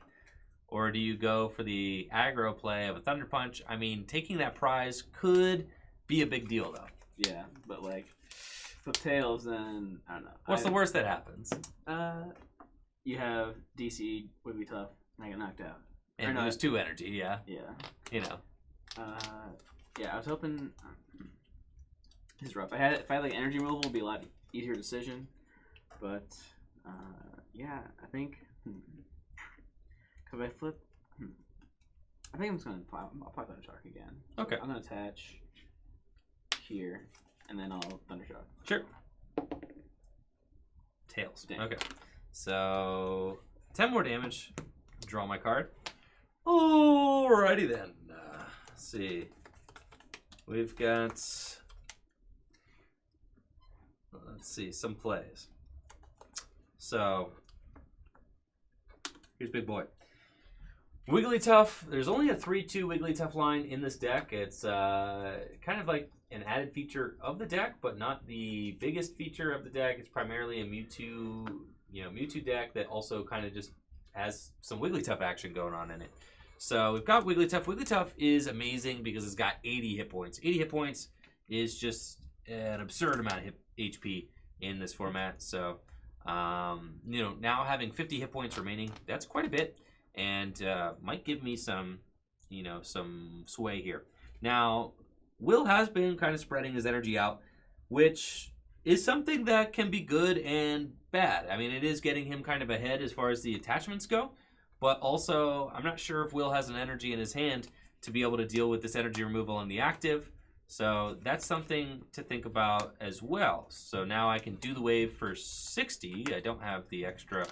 Or do you go for the aggro play of a Thunder Punch? I mean, taking that prize could be a big deal, though. Yeah, but like, flip tails, then, I don't know. What's the worst that happens? You have DC, Wigglytuff, and I get knocked out. And lose 2 energy, yeah. Yeah. You know. Yeah, I was hoping. This is rough. If I had like energy removal, it'd be a lot easier decision. But yeah, I think. Cause if I flip, I think I'm just gonna apply Thundershock again. Okay. I'm gonna attach here, and then I'll Thundershock. Sure. Tails. Damn. Okay. So 10 more damage. Draw my card. Alrighty then. Let's see. We've got, let's see, some plays. So, here's Big Boy. Wigglytuff. There's only a 3-2 Wigglytuff line in this deck. It's kind of like an added feature of the deck, but not the biggest feature of the deck. It's primarily a Mewtwo, Mewtwo deck that also kind of just has some Wigglytuff action going on in it. So we've got Wigglytuff. Wigglytuff is amazing because it's got 80 hit points. 80 hit points is just an absurd amount of HP in this format. So, now having 50 hit points remaining, that's quite a bit, and might give me some, some sway here. Now, Will has been kind of spreading his energy out, which is something that can be good and bad. I mean, it is getting him kind of ahead as far as the attachments go. But also, I'm not sure if Will has an energy in his hand to be able to deal with this energy removal on the active. So that's something to think about as well. So now I can do the wave for 60. I don't have the extra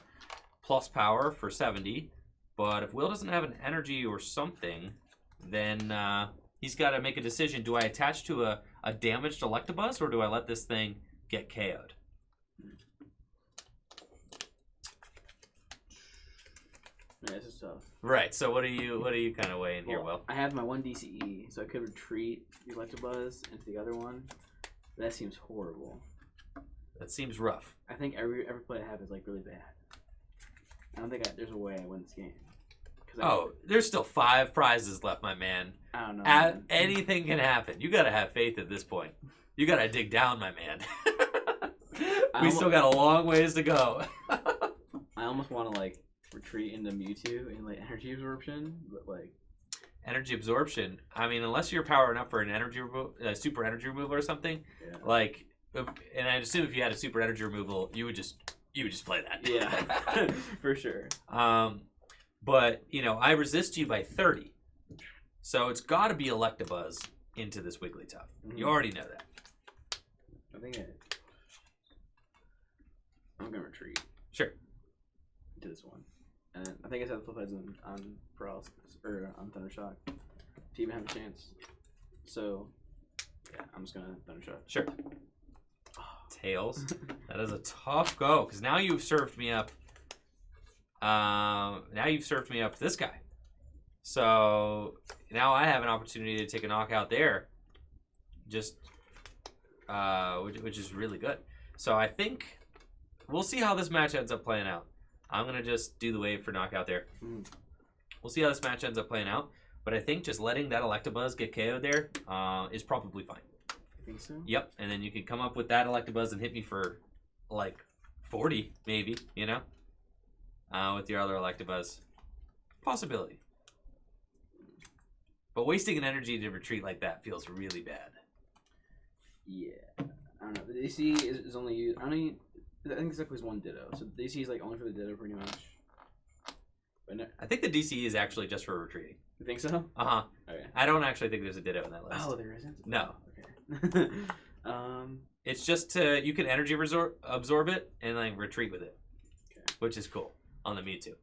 plus power for 70. But if Will doesn't have an energy or something, then he's got to make a decision. Do I attach to a damaged Electabuzz, or do I let this thing get KO'd? Yeah, this is tough. Right. So what are you kind of weighing here, Will? I have my 1 DCE, so I could retreat the Electabuzz into the other one. But that seems horrible. That seems rough. I think every play I have is like really bad. I don't think there's a way I win this game. There's still 5 prizes left, my man. I don't know. Anything can happen. You gotta have faith at this point. You gotta dig down, my man. We still got a long ways to go. I almost want to retreat into Mewtwo and energy absorption, but energy absorption. I mean, unless you're powering up for an super energy removal or something, and I assume if you had a super energy removal, you would just play that. Yeah, for sure. But I resist you by 30, so it's got to be Electabuzz into this Wigglytuff. Mm-hmm. You already know that. I think I'm gonna retreat. Sure. To this one. And I think I said the flip heads on Paralysis, or on Thundershock to even have a chance. So, yeah, I'm just going to Thundershock. Sure. Tails. That is a tough go, because now you've served me up. This guy. So, now I have an opportunity to take a knockout there. Just, which is really good. So, I think we'll see how this match ends up playing out. I'm going to just do the wave for knockout there. We'll see how this match ends up playing out. But I think just letting that Electabuzz get KO'd there is probably fine. I think so? Yep, and then you could come up with that Electabuzz and hit me for, like, 40, maybe, you know? With your other Electabuzz. Possibility. But wasting an energy to retreat like that feels really bad. Yeah. I don't know. The DC is only used... I think it's like was one Ditto. So the DC is like only for the Ditto pretty much. But no, I think the DC is actually just for retreating. you think so? Uh-huh. Okay. I don't actually think there's a Ditto in that list. Oh, there isn't? No. Okay. It's just to... You can energy absorb it and, like, retreat with it. Okay. Which is cool on the Mewtwo.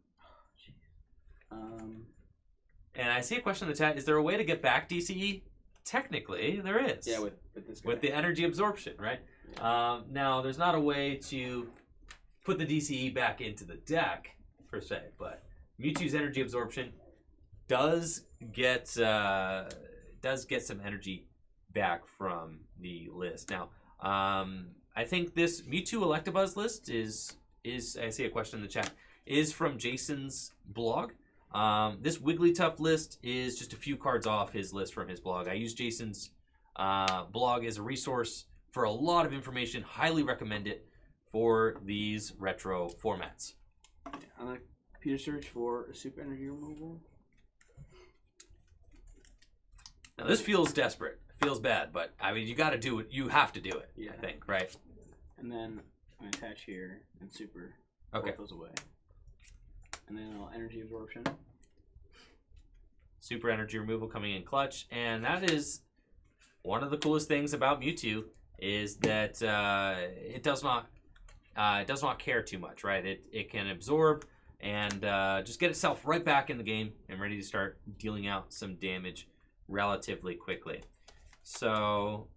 Um... And I see a question in the chat. Is there a way to get back DCE? Technically, there is. Yeah, with this guy. With the energy absorption, right? Yeah. Now, there's not a way to put the DCE back into the deck, per se, but Mewtwo's energy absorption does get some energy back from the list. Now, I think this Mewtwo Electabuzz list is I see a question in the chat, is from Jason's blog. This Wigglytuff list is just a few cards off his list from his blog. I use Jason's blog as a resource for a lot of information. Highly recommend it for these retro formats. On a computer search for a super energy removal. Now this feels desperate. It feels bad, but I mean you got to do it. You have to do it. Yeah. I think, right? And then I'm gonna attach here and super. Okay. Both those away. And then I'll energy absorption. Super energy removal coming in clutch, and that is one of the coolest things about Mewtwo is that it does not care too much, right? It can absorb and just get itself right back in the game and ready to start dealing out some damage relatively quickly. So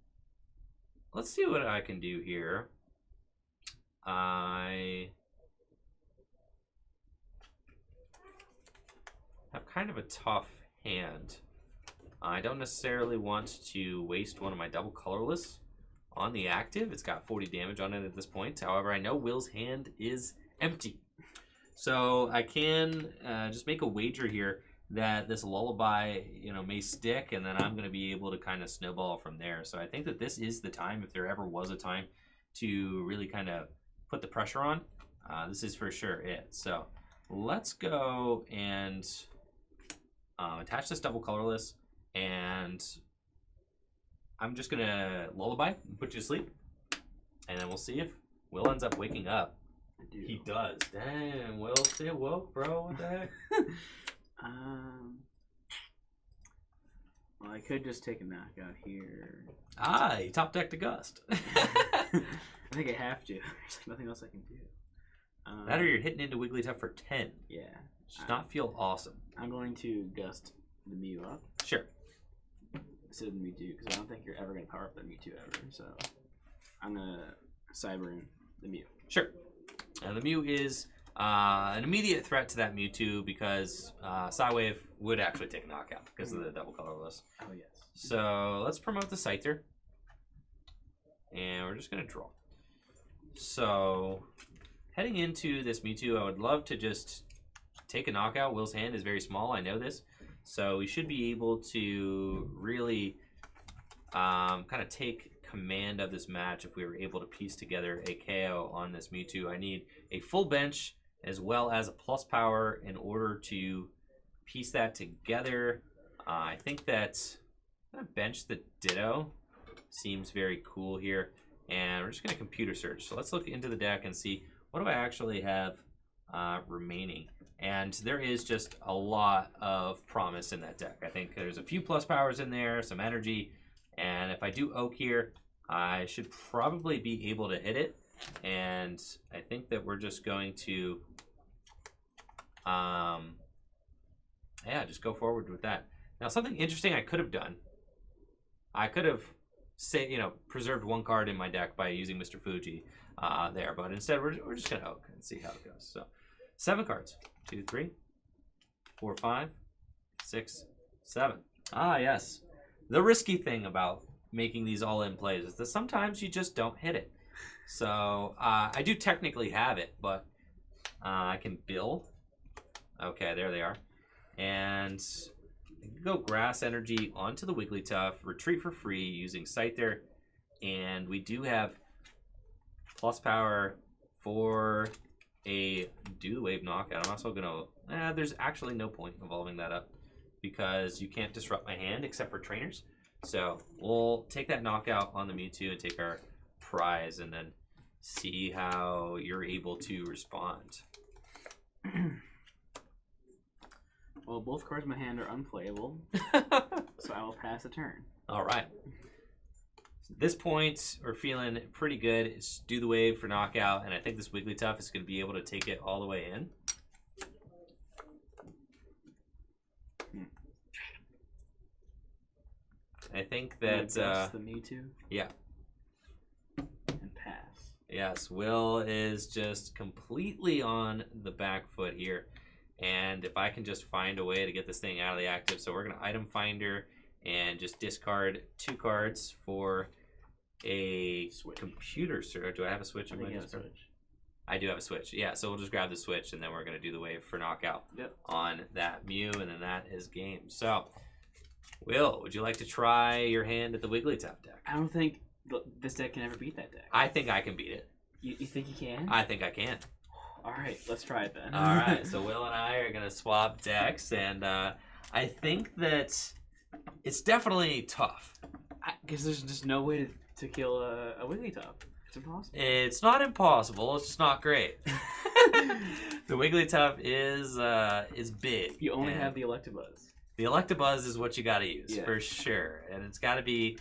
let's see what I can do here. I have kind of a tough hand. I don't necessarily want to waste one of my double colorless on the active. It's got 40 damage on it at this point. However, I know Will's hand is empty. So I can just make a wager here that this Lullaby, may stick, and then I'm going to be able to kind of snowball from there. So I think that this is the time, if there ever was a time, to really kind of put the pressure on. This is for sure it. So let's go and attach this double colorless, and I'm just going to Lullaby and put you to sleep, and then we'll see if Will ends up waking up. He does. Damn, Will, stay woke, bro. What the heck? Well, I could just take a knockout here. You top decked a Gust. I think I have to. There's nothing else I can do. That or you're hitting into Wigglytuff for 10. Yeah. Does not feel awesome. I'm going to Gust the Mew up. Sure. Instead of the Mewtwo, because I don't think you're ever going to power up the Mewtwo ever. So I'm going to Cybern the Mew. Sure. And the Mew is an immediate threat to that Mewtwo because Psywave would actually take a knockout because of the double colorless. Oh, yes. So let's promote the Scyther. And we're just going to draw. So heading into this Mewtwo, I would love to just take a knockout. Will's hand is very small. I know this. So we should be able to really kind of take command of this match if we were able to piece together a KO on this Mewtwo. I need a full bench as well as a plus power in order to piece that together. I think that I'm going to bench the Ditto. Seems very cool here. And we're just going to computer search. So let's look into the deck and see what do I actually have remaining. And there is just a lot of promise in that deck. I think there's a few plus powers in there, some energy. And if I do Oak here, I should probably be able to hit it. And I think that we're just going to, just go forward with that. Now, something interesting I could have done, I could have, preserved one card in my deck by using Mr. Fuji there. But instead, we're just going to Oak and see how it goes. So 7 cards. 2, 3, 4, 5, 6, 7. Ah, yes. The risky thing about making these all-in plays is that sometimes you just don't hit it. So I do technically have it, but I can bill. Okay, there they are. And I can go Grass Energy onto the Wigglytuff, retreat for free using Scyther, and we do have plus power for a Do the Wave knockout. I'm also gonna. There's actually no point evolving that up because you can't disrupt my hand except for trainers. So we'll take that knockout on the Mewtwo and take our prize, and then see how you're able to respond. Well, both cards in my hand are unplayable, so I will pass a turn. All right. At this point, we're feeling pretty good. It's Do the Wave for knockout, and I think this Wigglytuff is going to be able to take it all the way in. I think that the Mewtwo. Yeah. And pass. Yes, Will is just completely on the back foot here. And if I can just find a way to get this thing out of the active, so we're going to item finder and just discard 2 cards for a Switch. computer search. Do I have a switch? I think you have a switch. I do have a switch. Yeah, so we'll just grab the switch and then we're going to do the wave for knockout on that Mew, and then that is game. So, Will, would you like to try your hand at the Wigglytuff deck? I don't think this deck can ever beat that deck. I think I can beat it. You think you can? I think I can. All right, let's try it then. All right, so Will and I are going to swap decks, and I think that it's definitely tough. Because there's just no way to kill a Wigglytuff. It's impossible. It's not impossible, it's just not great. The Wigglytuff is big. You only have the Electabuzz. The Electabuzz is what you got to use, for sure. And it's got to be,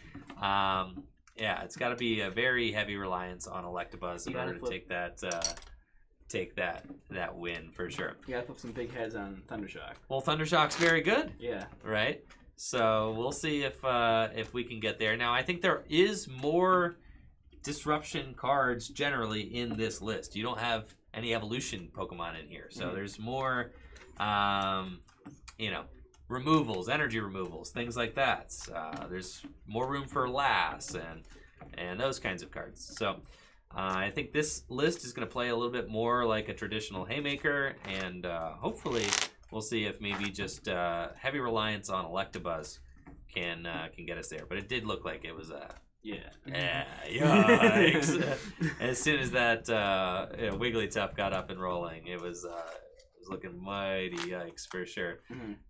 it's got to be a very heavy reliance on Electabuzz in order to take that win, for sure. You gotta flip some big heads on Thundershock. Well, Thundershock's very good. Yeah. Right? So we'll see if we can get there. Now, I think there is more disruption cards generally in this list. You don't have any evolution Pokemon in here. So there's more, removals, energy removals, things like that. There's more room for Lass and those kinds of cards. So I think this list is going to play a little bit more like a traditional Haymaker, and hopefully we'll see if maybe just heavy reliance on Electabuzz can get us there. But it did look like it was yikes. As soon as that Wigglytuff got up and rolling, it was looking mighty yikes for sure.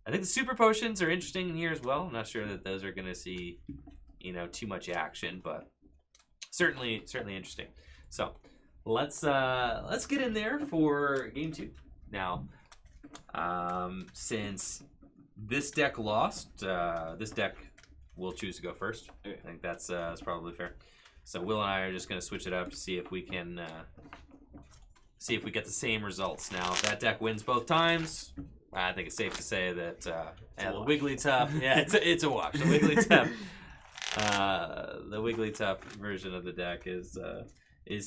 I think the super potions are interesting in here as well. I'm not sure that those are going to see too much action, but certainly interesting. So let's get in there for game 2 now. Since this deck lost, this deck will choose to go first. Okay. I think that's probably fair. So Will and I are just going to switch it up to see if we can get the same results. Now, if that deck wins both times, I think it's safe to say that the Wigglytuff, it's a wash. The Wigglytuff version of the deck is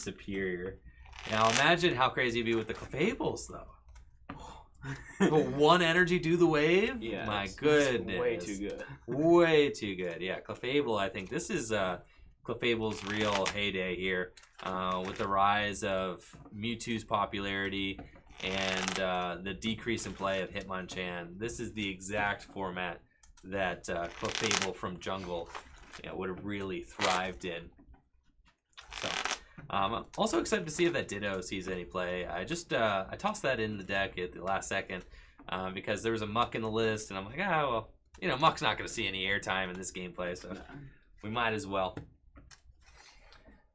superior. Now, imagine how crazy it'd be with the Clefables, though. One energy do the wave? Yeah. My goodness. Way too good. Way too good. Yeah, Clefable, I think this is Clefable's real heyday here with the rise of Mewtwo's popularity and the decrease in play of Hitmonchan. This is the exact format that Clefable from Jungle would have really thrived in. So, I'm also excited to see if that Ditto sees any play. I tossed that in the deck at the last second because there was a Muck in the list, and I'm like, Muck's not going to see any airtime in this gameplay, so we might as well.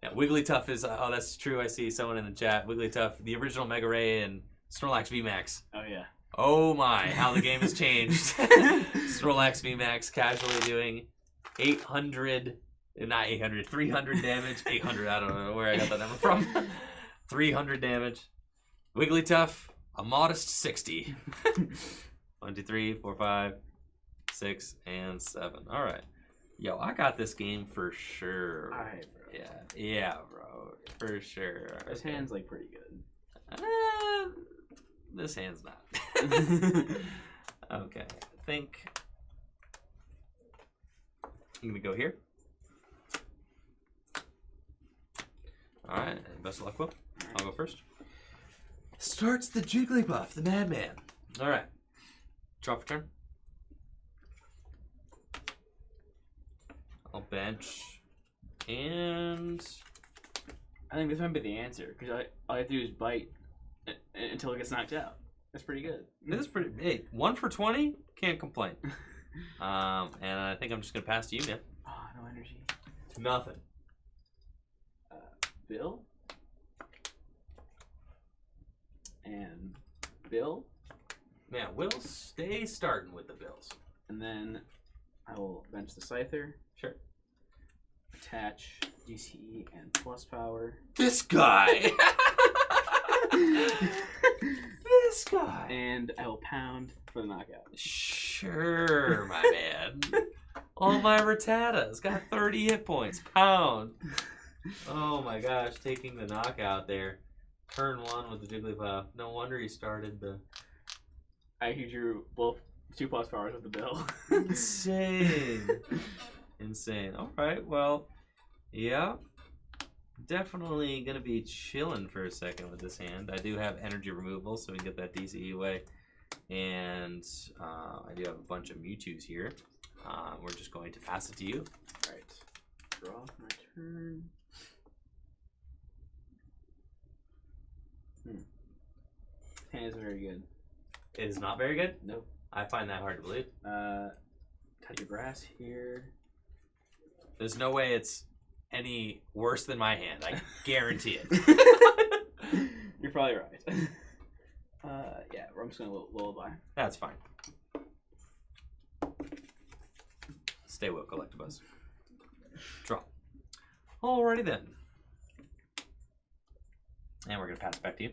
Yeah, Wigglytuff is, that's true, I see someone in the chat. Wigglytuff, the original Mega Ray and Snorlax VMAX. Oh, yeah. Oh my, how the game has changed. Snorlax VMAX casually doing 300 damage. 800, I don't know where I got that number from. 300 damage. Wigglytuff, a modest 60. 1, 2, 3, 4, 5, 6, and 7. All right. Yo, I got this game for sure. All right, bro. Yeah, bro. For sure. This hand's like pretty good. This hand's not. Okay. I think I'm going to go here. All right, best of luck, Will. I'll go first. Starts the Jigglypuff, the madman. All right. Draw for turn. I'll bench. And I think this might be the answer, because all I have to do is bite until it gets knocked out. That's pretty good. this is pretty. Hey, 1 for 20? Can't complain. And I think I'm just going to pass to you, man. Oh, no energy. Nothing. Bill? And Bill? Man, we'll stay starting with the Bills. And then I will bench the Scyther. Sure. Attach DCE and plus power. This guy! This guy! And I will pound for the knockout. Sure, my man. All my Rattatas got 30 hit points. Pound. Oh my gosh, taking the knockout there. Turn 1 with the Jigglypuff. No wonder he started the... I drew both 2 plus powers with the Bill. Insane. Insane. Alright, well, yeah. Definitely going to be chilling for a second with this hand. I do have energy removal, so we can get that DCE away. And I do have a bunch of Mewtwo's here. We're just going to pass it to you. Alright. Draw my turn. Hand is very good. It is not very good? Nope. I find that hard to believe. Touch of grass here. There's no way it's any worse than my hand. I guarantee it. You're probably right. Yeah, I'm just gonna lullaby. That's fine. Stay woke, Electabuzz. Draw. Alrighty then. And we're gonna pass it back to you.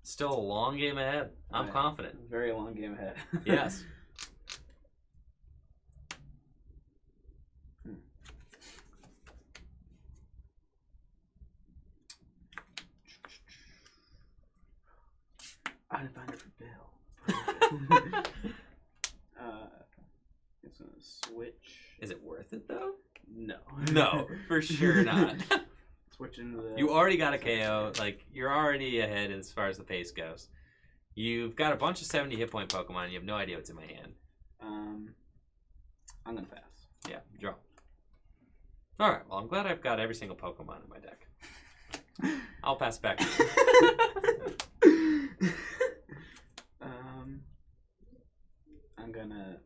Still a long game ahead. I'm confident. Very long game ahead. Yes. I didn't find it for Bill. It's gonna switch. Is it worth it though? No. No, for sure not. Switch into the. You already got a KO. Like, you're already ahead as far as the pace goes. You've got a bunch of 70 hit point Pokemon. And you have no idea what's in my hand. I'm gonna pass. Yeah, draw. All right. Well, I'm glad I've got every single Pokemon in my deck. I'll pass it back to you. I'm gonna.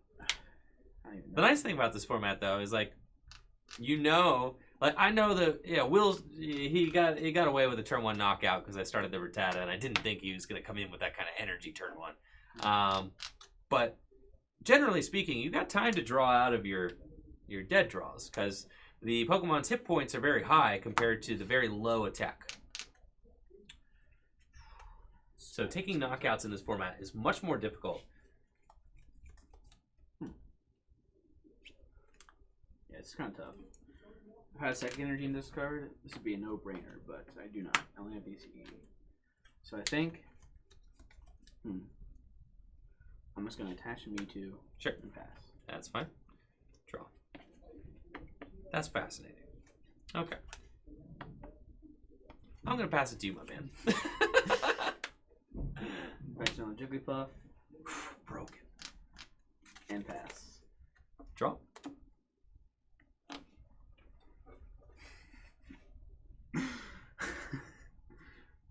The nice thing about this format, though, is like, like I know that Will's he got away with a turn 1 knockout because I started the Rattata, and I didn't think he was gonna come in with that kind of energy turn 1. But generally speaking, you got time to draw out of your dead draws because the Pokemon's hit points are very high compared to the very low attack. So taking knockouts in this format is much more difficult. Yeah, it's kind of tough. If I had a second energy in this card, this would be a no-brainer, but I do not. I only have DCE. So I think... I'm just going to attach a Mewtwo and pass. That's fine. Draw. That's fascinating. Okay. I'm going to pass it to you, my man. Bench on the Jigglypuff. Broken. And pass. Draw.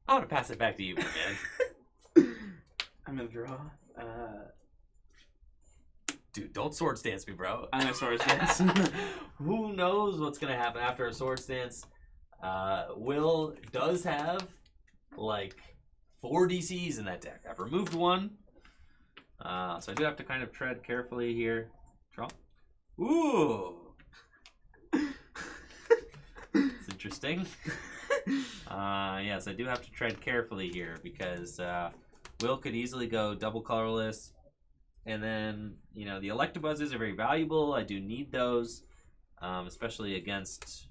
I'm going to pass it back to you, my man. I'm going to draw. Dude, don't Swords Dance me, bro. I'm going to Swords Dance. Who knows what's going to happen after a Swords Dance? Will does have, like, 4 DCs in that deck. I've removed 1. So I do have to kind of tread carefully here. Draw. Ooh! It's interesting. Yes, I do have to tread carefully here because Will could easily go double colorless. And then, the Electabuzzes are very valuable. I do need those, especially against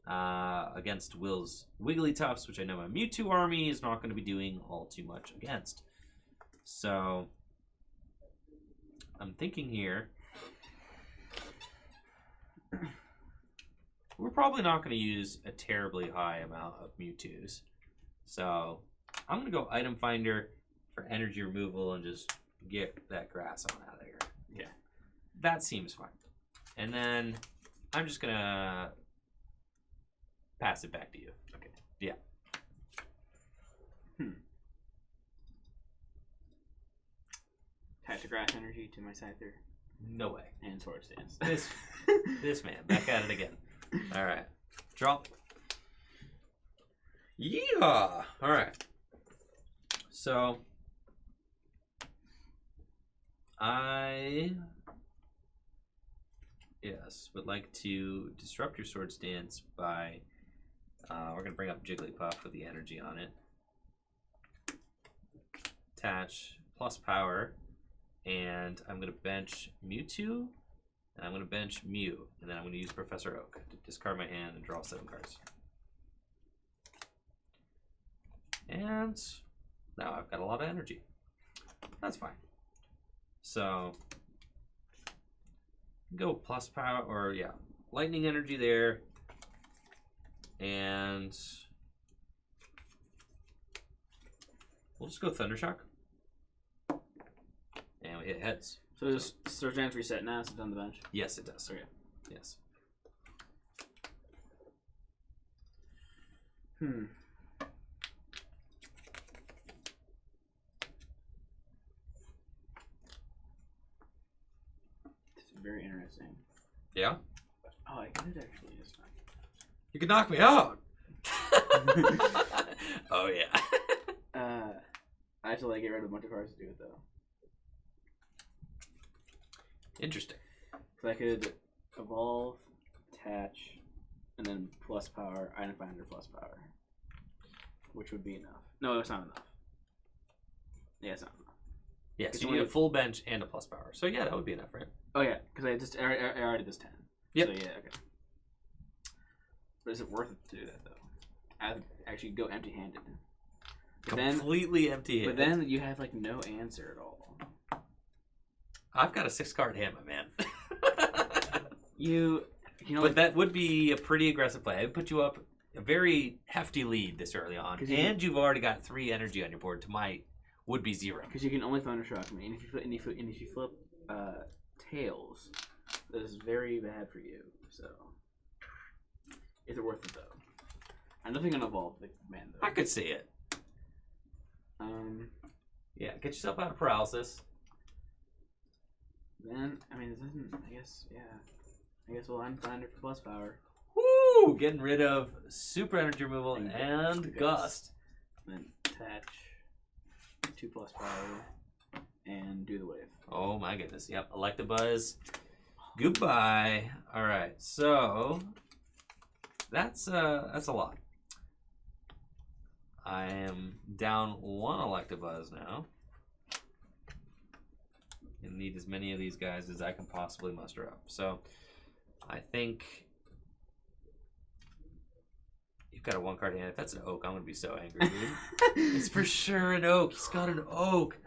Will's Wigglytuffs, which I know my Mewtwo army is not going to be doing all too much against. So, I'm thinking here. we're probably not going to use a terribly high amount of Mewtwo's. So I'm going to go Item Finder for energy removal and just get that grass on out of here. Yeah. That seems fine. And then I'm just going to pass it back to you. Okay. Yeah. Attach a grass energy to my Scyther. No way. And Sword Stance. This man, back at it again. All right. Drop. Yeah. All right. So I would like to disrupt your Sword Stance by we're gonna bring up Jigglypuff with the energy on it. Attach plus power, and I'm gonna bench Mewtwo, and I'm gonna bench Mew, and then I'm gonna use Professor Oak to discard my hand and draw 7 cards. And now I've got a lot of energy. That's fine. So go plus power, or yeah, lightning energy there, and we'll just go Thundershock, and we hit heads. So does Sword Stance reset now since it's on the bench? Yes, it does. Okay. Yes. It's very interesting. Yeah. Oh, I could actually just. You can knock me out. Oh yeah. I have to like get rid of a bunch of cards to do it though. Interesting. So I could evolve, attach, and then plus power, Item Finder plus power, which would be enough. No, it's not enough. Yeah, it's not enough. Yeah, It's so you need only- a full bench and a plus power. So yeah, that would be enough, right? Oh yeah, because I already did 10. Yep. So yeah, okay. But is it worth it to do that though? I would actually go empty-handed. But Completely empty. But then you have like no answer at all. I've got a 6-card hand, my man. You know. But that would be a pretty aggressive play. I would put you up a very hefty lead this early on, 'Cause and you've already got 3 energy on your board to my would be 0. Because you can only Thundershock me, and if you flip tails, that is very bad for you. So, is it worth it though? I'm definitely gonna evolve the man though. I could see it. Yeah, get yourself out of paralysis. Then I mean, it doesn't. I guess yeah. I guess we'll unfind it for plus power. Woo! Getting rid of super energy removal And and gust. Then attach 2 plus power and do the wave. Oh my goodness. Yep. Electabuzz. Goodbye. All right. So that's a lot. I am down 1 Electabuzz now. And need as many of these guys as I can possibly muster up. So I think you've got a 1-card hand. If that's an oak, I'm gonna be so angry, dude. It's for sure an oak. He's got an oak.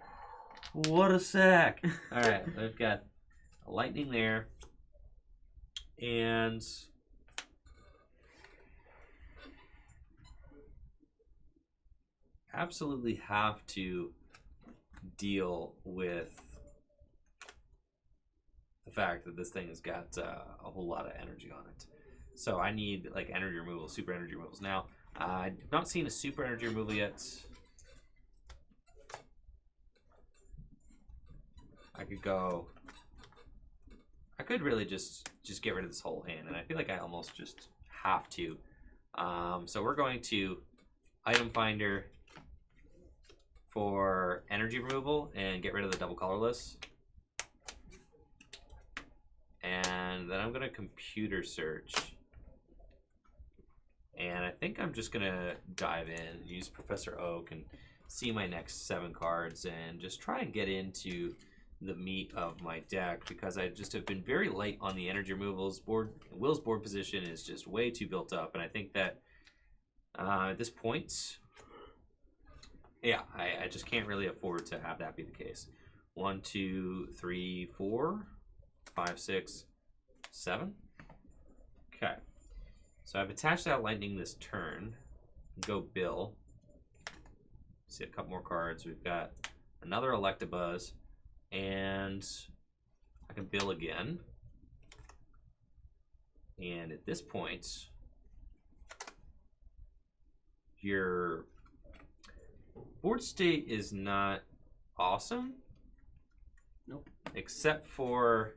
What a sack. All right, we've got a lightning there. And absolutely have to deal with the fact that this thing has got a whole lot of energy on it. So I need like energy removal, super energy removals. Now, I've not seen a super energy removal yet. I could really just get rid of this whole hand, and I feel like I almost just have to. So we're going to Item Finder for energy removal and get rid of the double colorless. And then I'm going to computer search. And I think I'm just going to dive in, use Professor Oak, and see my next 7 cards and just try and get into the meat of my deck, because I just have been very light on the energy removals. Will's board position is just way too built up, and I think that at this point, yeah, I just can't really afford to have that be the case. 1, 2, 3, 4, 5, 6, 7. Okay. So I've attached out Lightning this turn. Go Bill. See a couple more cards. We've got another Electabuzz, and I can Bill again. And at this point, your board state is not awesome. Nope. Except for,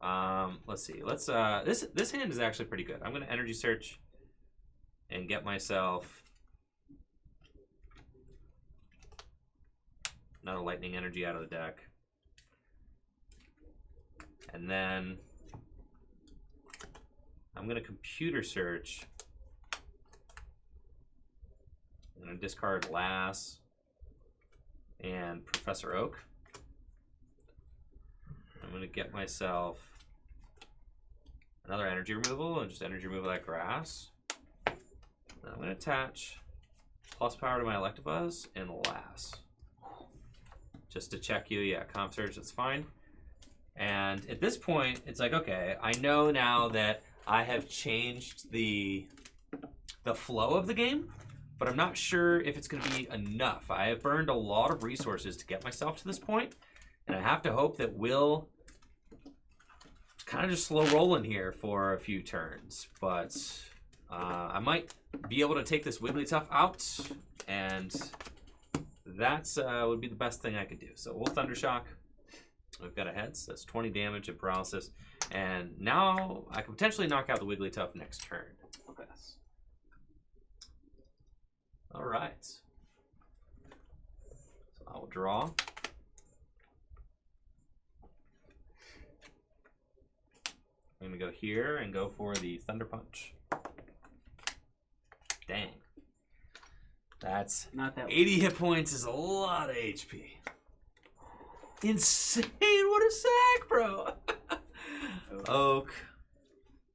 let's see. This hand is actually pretty good. I'm gonna Energy Search and get myself another Lightning Energy out of the deck. And then I'm going to Computer Search. I'm going to discard Lass and Professor Oak. I'm going to get myself another energy removal and just energy removal that grass. I'm going to attach plus power to my Electabuzz and Lass. Just to check you, yeah, Comp Search, that's fine. And at this point, it's like, okay, I know now that I have changed the flow of the game, but I'm not sure if it's going to be enough. I have burned a lot of resources to get myself to this point, and I have to hope that Will kind of just slow rolling here for a few turns. But I might be able to take this Wigglytuff out, and that's would be the best thing I could do. So we'll Thundershock. We've got a heads. That's 20 damage and paralysis. And now I can potentially knock out the Wigglytuff next turn. Yes. All right. So I'll draw. I'm going to go here and go for the Thunder Punch. Dang. That's not that 80 hit points is a lot of HP. Insane. What a sack, bro. Oak.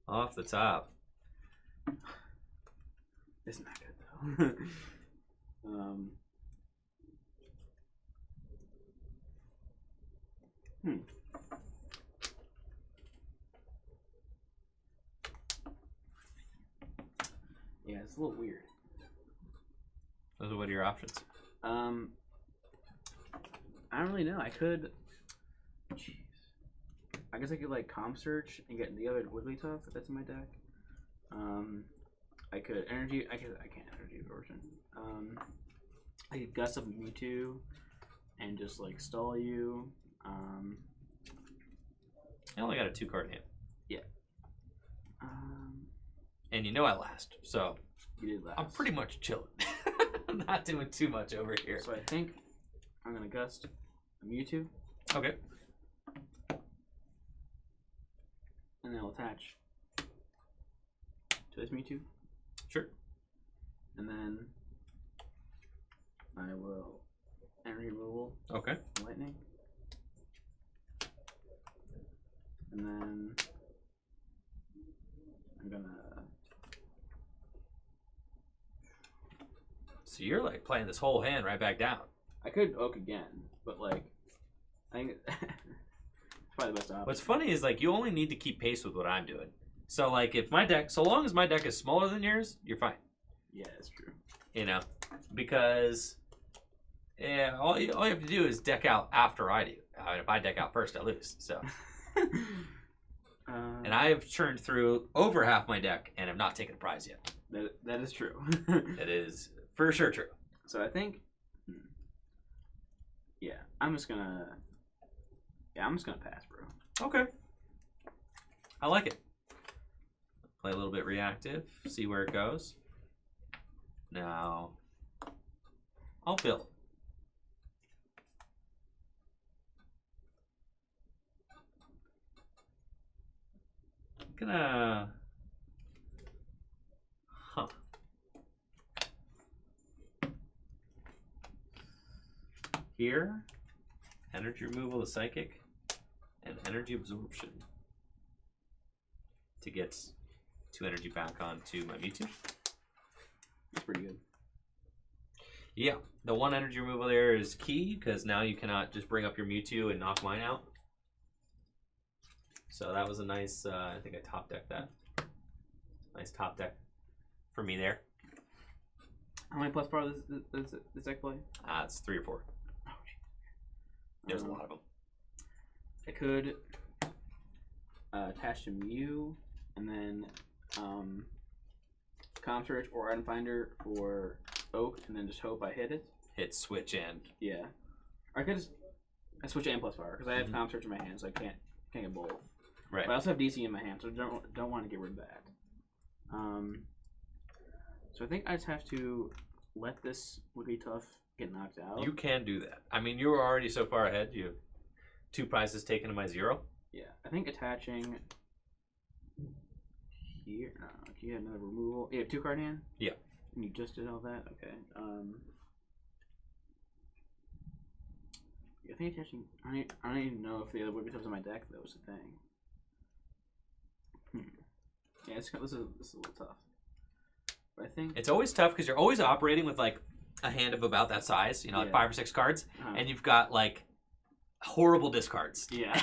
Off the top. It's not good, though. Yeah, it's a little weird. Those are what are your options? I don't really know. I could. Jeez. I guess I could like Comp Search and get the other Wigglytuff if that's in my deck. I could energy. I can't energy version. I could Gust up Mewtwo and just like stall you. I only got a 2-card hand. Yeah. And you know I last, so You did last. I'm pretty much chilling. I'm not doing too much over here. So I think I'm gonna Gust a Mewtwo. Okay. And then I'll attach to this Mewtwo. Sure. And then I will energy removal. Okay. Lightning. And then I'm gonna. So you're like playing this whole hand right back down. I could Oak again, but like, I think it's probably the best option. What's funny is like you only need to keep pace with what I'm doing. So like if my deck, so long as my deck is smaller than yours, you're fine. Yeah, that's true. You know, because yeah, all you have to do is deck out after I do. If I deck out first, I lose. So. And I have churned through over half my deck and have not taken a prize yet. That is true. It is for sure true. So I think, yeah, I'm just gonna pass, bro. Okay. I like it. Play a little bit reactive, see where it goes. Now, I'll build. I'm gonna... Here, energy removal is psychic, and energy absorption to get 2 energy back onto my Mewtwo. That's pretty good. Yeah, the 1 energy removal there is key because now you cannot just bring up your Mewtwo and knock mine out. So that was a nice, I think I top decked that. Nice top deck for me there. How many plus power does this deck play? It's 3 or 4. Oh, There's a lot of them. I could attach to Mew, and then Comm Search or Item Finder for Oak, and then just hope I hit it. Hit switch and Yeah. Or I could just switch and plus power because I have Comm Search in my hand, so I can't get both. right. But I also have DC in my hand, so don't want to get rid of that. So I think I just have to let this Wigglytuff get knocked out. You can do that. I mean, you were already so far ahead. You have 2 prizes taken to my 0. Yeah, I think attaching here. You had another removal. You have 2 card hand. Yeah. And you just did all that. Okay. I think attaching. I don't even know if the other Wigglytuff's in my deck. That was the thing. Yeah, this is a little tough. But I think It's always tough because you're always operating with like a hand of about that size, you know, like 5 or 6 cards, and you've got like horrible discards. Yeah.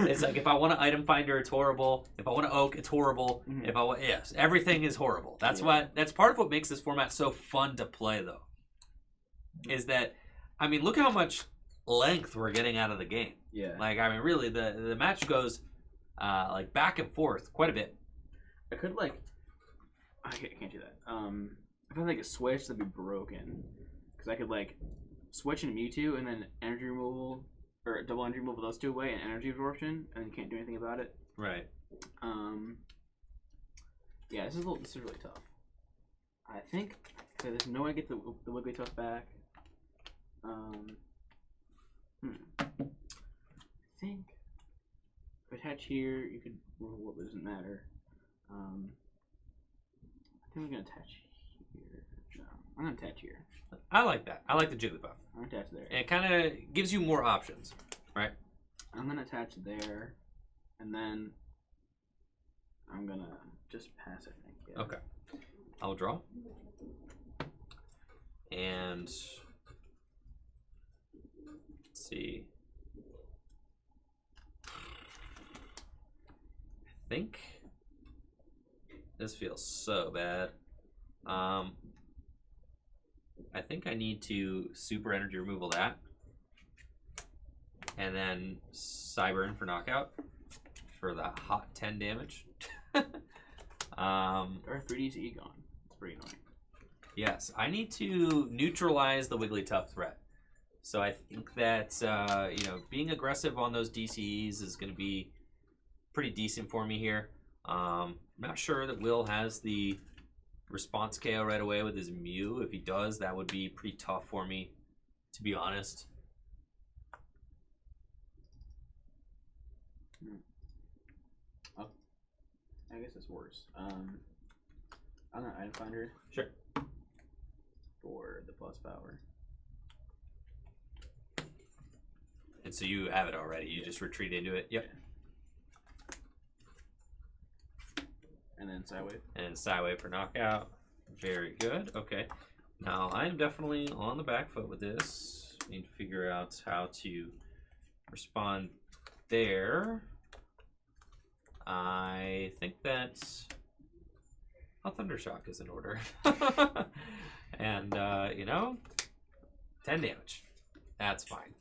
It's like if I want to item finder, it's horrible. If I want to oak, it's horrible. If I want, yes, everything is horrible. That's that's part of what makes this format so fun to play, though. Is that, I mean, look how much length we're getting out of the game. Yeah. Like, I mean, really, the match goes like back and forth quite a bit. I could like. I can't do that. If I had like a switch, that'd be broken. Because I could like switch into Mewtwo and then energy removal or double energy removal those 2 away and energy absorption, and then you can't do anything about it. Right. Yeah, this is really tough. I think there's no way to get the Wigglytuff back. I think if I attach here, you could remove what doesn't matter. I think I'm gonna attach here. No, I'm gonna attach here. I like that. I like the Jigglypuff. I'm gonna attach there. It kind of gives you more options, right? I'm gonna attach there, and then I'm gonna just pass. I think. Yeah. Okay. I'll draw. And let's see. I think this feels so bad. I think I need to super energy removal that. And then Cyburn for knockout for the hot 10 damage. Our 3D's gone. It's pretty annoying. Yes, I need to neutralize the Wigglytuff threat. So I think that you know, being aggressive on those DCEs is going to be pretty decent for me here. I'm not sure that Will has the response KO right away with his Mew. If he does, that would be pretty tough for me, to be honest. Oh, I guess it's worse. I'm gonna item finder. Sure. For the plus power. And so you have it already. You just retreat into it. Yep. And then Sidewave. And Sidewave for knockout. Very good. Okay. Now I'm definitely on the back foot with this. Need to figure out how to respond there. I think that Thundershock is in order. And you know, 10 damage. That's fine.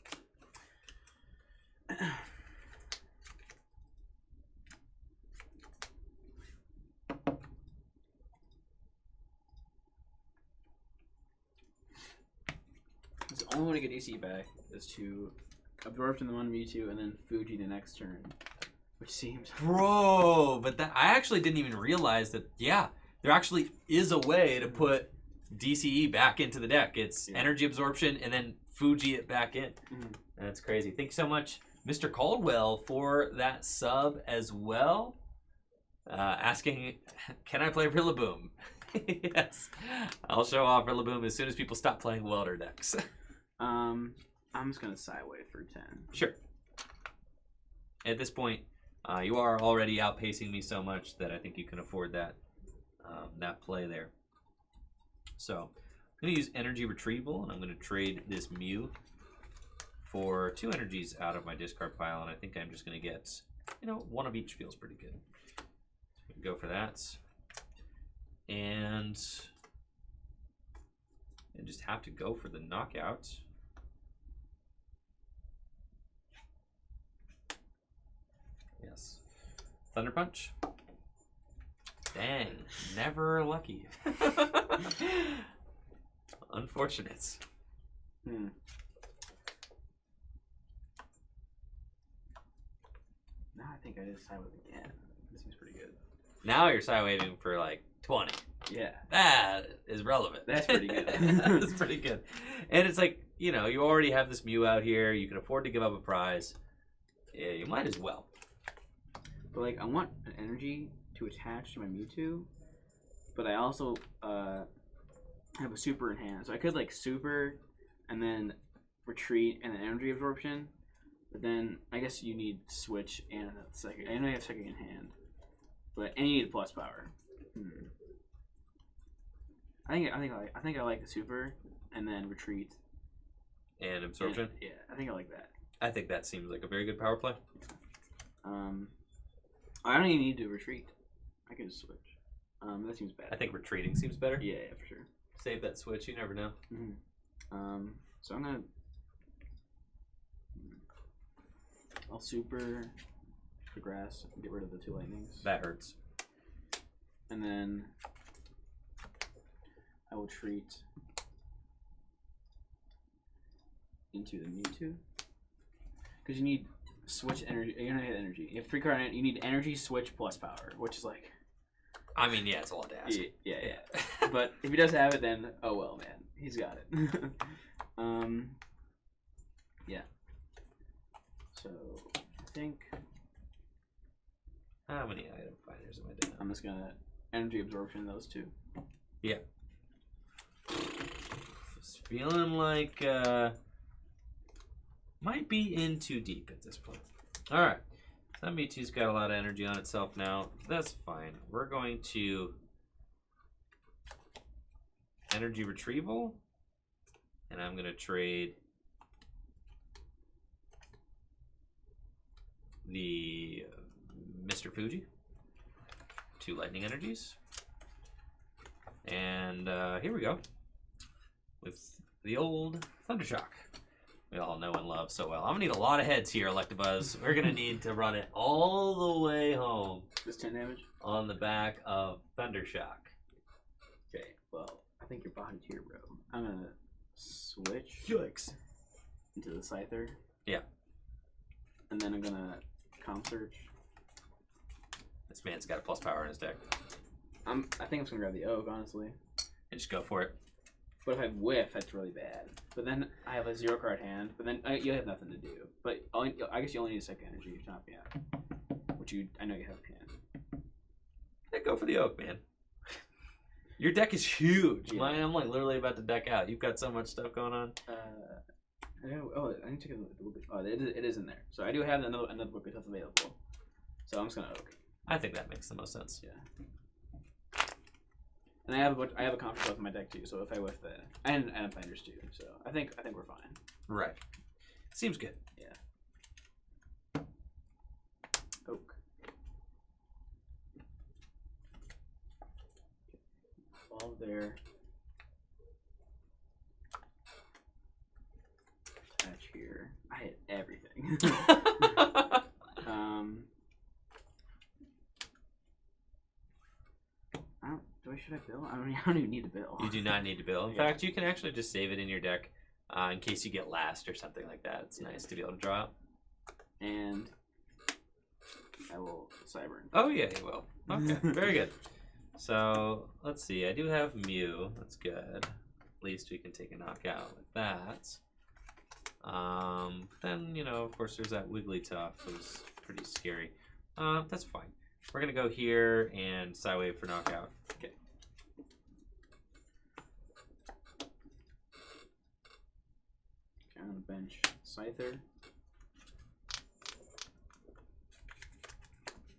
The only way to get AC back is to Absorption the one Mewtwo and then Fuji the next turn. Which seems... Bro, but that, I actually didn't even realize that, yeah, there actually is a way to put DCE back into the deck. It's energy absorption and then Fuji it back in. That's crazy. Thank you so much, Mr. Caldwell, for that sub as well. Asking, can I play Rillaboom? Yes. I'll show off Rillaboom as soon as people stop playing welder decks. I'm just going to Sidewave for 10. Sure. At this point, you are already outpacing me so much that I think you can afford that that play there. So I'm going to use energy retrieval, and I'm going to trade this Mew for 2 energies out of my discard pile, and I think I'm just going to get, you know, one of each feels pretty good. Go for that. And just have to go for the knockout. Yes. Thunder Punch. Dang, never lucky. Unfortunate. Hmm. Now I think I just side wave again. This seems pretty good. Now you're side waving for like 20. Yeah. That is relevant. That's pretty good. That's pretty good. And it's like, you know, you already have this Mew out here. You can afford to give up a prize. Yeah, you might as well. But like, I want an energy to attach to my Mewtwo, but I also have a super in hand, so I could like super and then retreat and then energy absorption. But then I guess you need switch and a second. I know you have second in hand, and you need plus power. I think I like the super and then retreat And absorption. yeah, I think I like that. I think that seems like a very good power play. I don't even need to retreat. I can just switch. That seems bad. I think retreating seems better. Yeah, for sure. Save that switch. You never know. So I'm gonna. I'll super the grass and get rid of the 2 lightnings. That hurts. And then I will treat into the Mewtwo. Because you need switch energy. You're gonna get energy. You have 3 card. You need energy, switch, plus power, which is like. I mean, yeah, it's a lot to ask. Yeah. But if he doesn't have it, then oh well, man, he's got it. Yeah. So I think How many item finders am I doing? I'm just gonna energy absorption those 2. Yeah. Just feeling like might be in too deep at this point. All right. That Mewtwo's got a lot of energy on itself now. That's fine. We're going to energy retrieval, and I'm going to trade the Mr. Fuji, 2 lightning energies, and here we go with the old Thundershock. We all know and love so well. I'm gonna need a lot of heads here, Electabuzz. We're gonna need to run it all the way home. Just 10 damage? On the back of Thundershock. Okay, well, I think you're behind here, bro. I'm gonna switch Yikes. into the Scyther. Yeah. And then I'm gonna Calm Surge. This man's got a plus power in his deck. I think I'm just gonna grab the Oak, honestly. And just go for it. But if I whiff, that's really bad. But then I have a 0 card hand. But then you have nothing to do. But I guess you only need a second energy. If not, yeah. Which I know you have in hand. Yeah, go for the Oak, man. Your deck is huge. Yeah. Mine, I'm like literally about to deck out. You've got so much stuff going on. I need to take a look. Oh, it is in there. So I do have another book that's available. So I'm just gonna Oak. I think that makes the most sense. Yeah. And I have a Comfort Glove in my deck too, so if I whiff that, and Finders too, so I think we're fine. Right. Seems good. Yeah. Oak. All there. Attach here. I hit everything. Should I bill? I don't even need to bill. You do not need to bill. In Yeah. fact, you can actually just save it in your deck in case you get last or something like that. It's nice to be able to draw out. And I will Cyber. Oh, yeah, you will. Okay, very good. So, let's see. I do have Mew. That's good. At least we can take a knockout with that. Then, you know, of course, there's that Wigglytuff. Who's pretty scary. That's fine. We're going to go here and Psywave for knockout. Okay. On the bench, Scyther,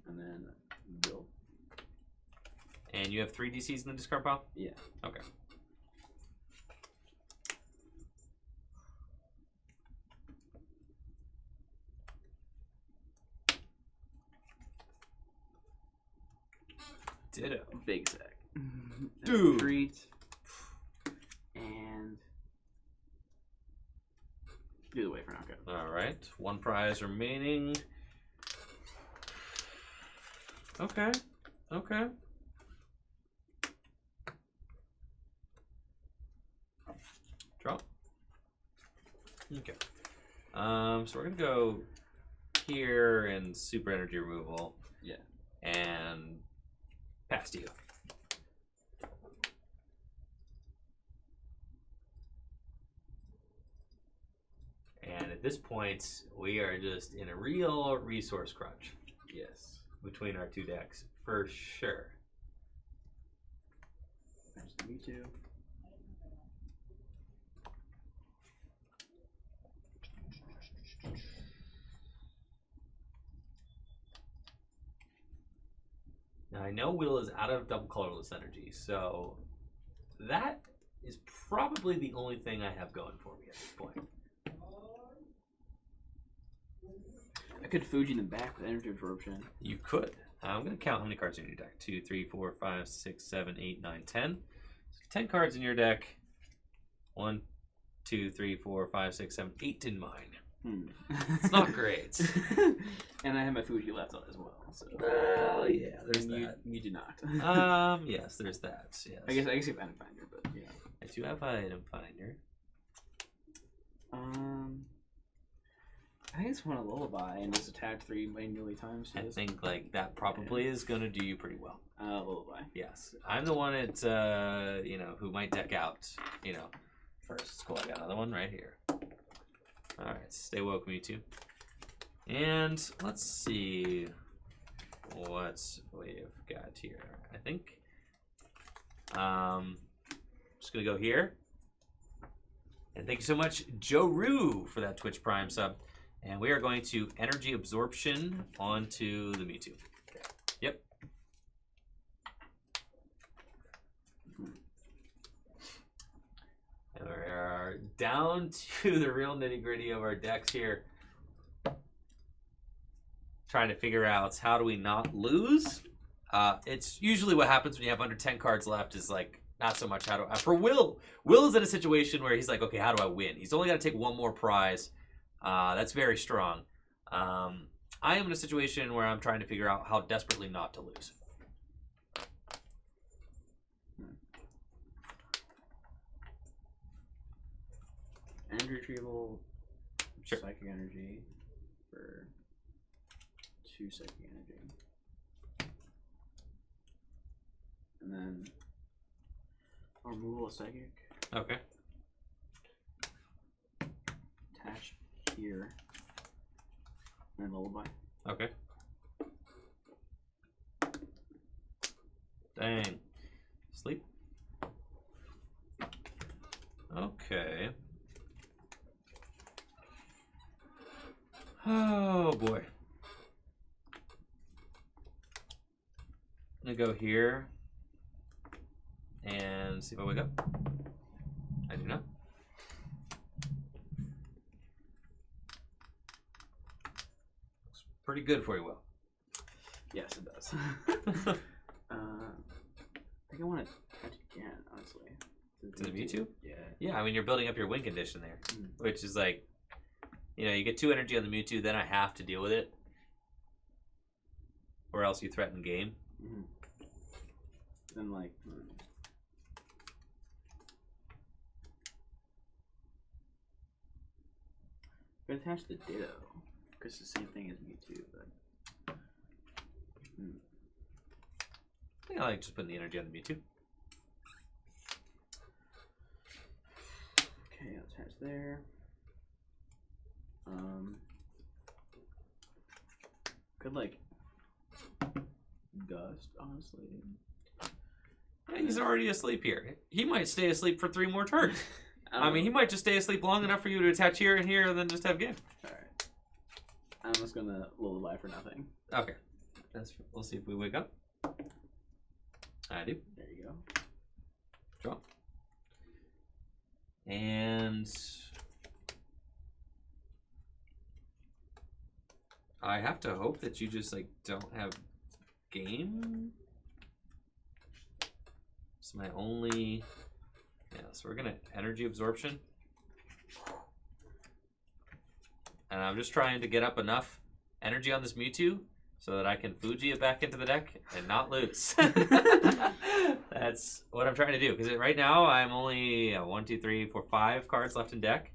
and then Bill. And you have 3 DCs in the discard pile? Yeah. Okay. Ditto. Big sack. Dude. Treat. And do the way for knockout. All right. 1 prize remaining. Okay. Okay. Draw. Okay. So we're gonna go here and super energy removal. Yeah. And pass to you. And at this point, we are just in a real resource crunch. Yes. Between our 2 decks, for sure. There's the Mewtwo. Now I know Will is out of double colorless energy, so that is probably the only thing I have going for me at this point. I could Fuji in the back with energy absorption. You could. I'm going to count how many cards are in your deck. 2, 3, 4, 5, 6, 7, 8, 9, 10. 10 cards in your deck. 1, 2, 3, 4, 5, 6, 7, 8 in mine. It's not great. And I have my Fuji left on as well. So. Yeah, there's that. You do not. Yes, there's that. Yes. I guess you have Item Finder, but yeah. I do have Item Finder. I just want a Lullaby and just attach 3 manually times to I this. think like that probably is going to do you pretty well. Lullaby. Yes, I'm the one that who might deck out first. It's cool. I got another one right here. All right, stay woke, Mewtwo. And let's see what we've got here. I think just gonna go here. And thank you so much, Joe Rue, for that Twitch Prime sub. And we are going to energy absorption onto the Mewtwo. Okay. Yep. And we are down to the real nitty-gritty of our decks here. Trying to figure out how do we not lose. It's usually what happens when you have under 10 cards left is like not so much how to... for Will is in a situation where he's like, okay, how do I win? He's only got to take 1 more prize. That's very strong. I am in a situation where I'm trying to figure out how desperately not to lose. Energy retrieval, Sure. Psychic energy for 2 psychic energy. And then removal of psychic. Okay. Attach here. And Lullaby. Okay. Dang. Sleep. Okay. Oh boy. I'm gonna go here and see if I wake up. I do not. Looks pretty good for you, Will. Yes, it does. I think I want to touch again, honestly. To the Mewtwo? Yeah. Yeah, I mean, you're building up your win condition there, Mm. which is like, you get 2 energy on the Mewtwo, then I have to deal with it, or else you threaten game. Mm-hmm. Then, like, could attach the Ditto, because it's the same thing as Mewtwo, but. I think I like just putting the energy on the Mewtwo. Okay, I'll attach there. Could like Gust, honestly. Yeah, he's already asleep here. He might stay asleep for 3 more turns. I mean, he might just stay asleep long enough for you to attach here and here and then just have game. Alright. I'm just gonna Lullaby for nothing. Okay. We'll see if we wake up. I do. There you go. Draw. And I have to hope that you just like don't have game. It's my only... Yeah, so we're going to energy absorption. And I'm just trying to get up enough energy on this Mewtwo so that I can Fuji it back into the deck and not lose. That's what I'm trying to do. Because right now, I'm only 1, 2, 3, 4, 5 cards left in deck.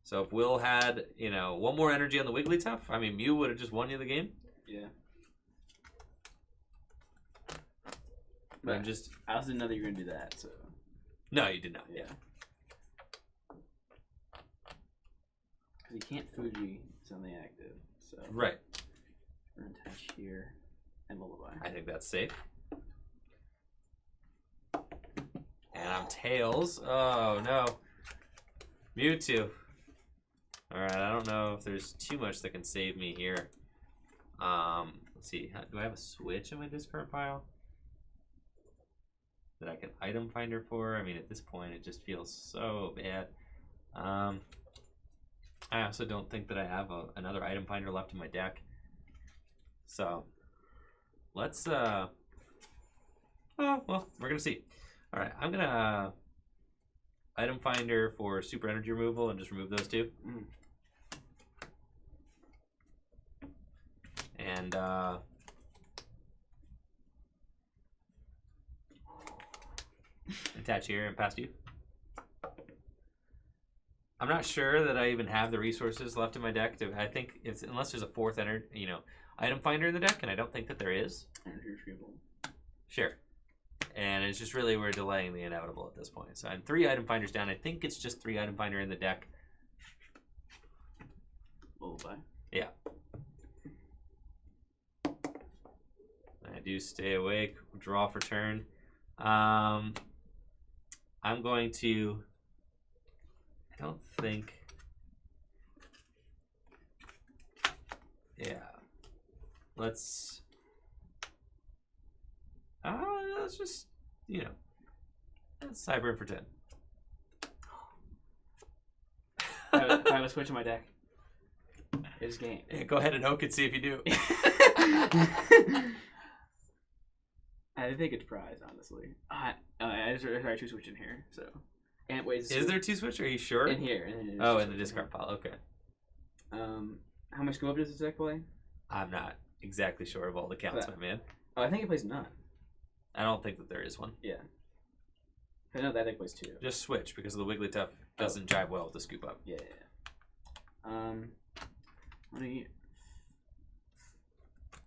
So if Will had, you know, one more energy on the Wigglytuff, I mean, Mew would have just won you the game. Yeah. But I'm just... I also didn't know that you were going to do that, so... No, you did not. Yeah. Because you can't Fuji, it's only active, so... Right. We're going to attach here and Lullaby. I think that's safe. And I'm Tails. Oh, no. Mewtwo. Alright, I don't know if there's too much that can save me here. Let's see. Do I have a switch in my discard pile that I can item finder for? I mean, at this point, it just feels so bad. I also don't think that I have another item finder left in my deck. So, let's, oh, well, we're going to see. Alright, I'm going to item finder for super energy removal and just remove those two. And, attach here and pass you. I'm not sure that I even have the resources left in my deck to, I think it's, unless there's a fourth item finder in the deck, and I don't think that there is. Energy retrieval. Sure. And it's just really, we're delaying the inevitable at this point. So I'm 3 item finders down. I think it's just 3 item finder in the deck. Lullaby. Yeah. I do stay awake. Draw for turn. I'm going to... I don't think... Yeah. Let's just, you know, let's cyber in for 10. If I have a switch in my deck, it's game. Yeah, go ahead and oak and see if you do. I think it's prize, honestly. I just tried to switch in here, so. And wait, is there 2 switch? Are you sure? In here. And oh, in the discard pile. Okay. How much scope does this deck play? I'm not exactly sure of all the counts, my man. Oh, I think it plays none. I don't think that there is one. Yeah. I know that deck plays 2. Just switch because of the Wigglytuff doesn't jive well with the scoop up. Yeah. What do you?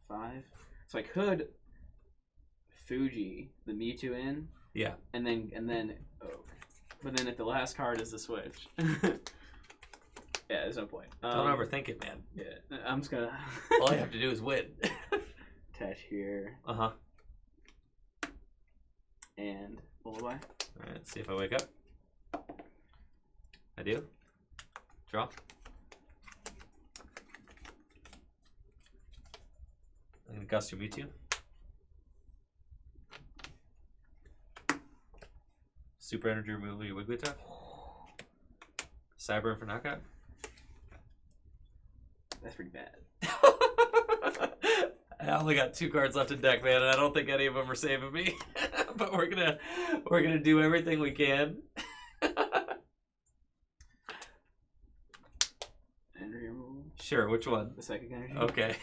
5. So I could Fuji the Mewtwo in. Yeah. And then Oak. But then if the last card is the switch. Yeah, there's no point. Don't overthink it, man. Yeah, I'm just gonna. All you have to do is win. Attach here. Uh-huh. And Lullaby. Alright, let's see if I wake up. I do. Draw. I'm gonna gust your Mewtwo. Super energy removal your Wigglytuff. Cyber for knockout. That's pretty bad. I only got 2 cards left in deck, man, and I don't think any of them are saving me. But we're gonna do everything we can. Energy removal. Sure, which one? The psychic energy. Okay.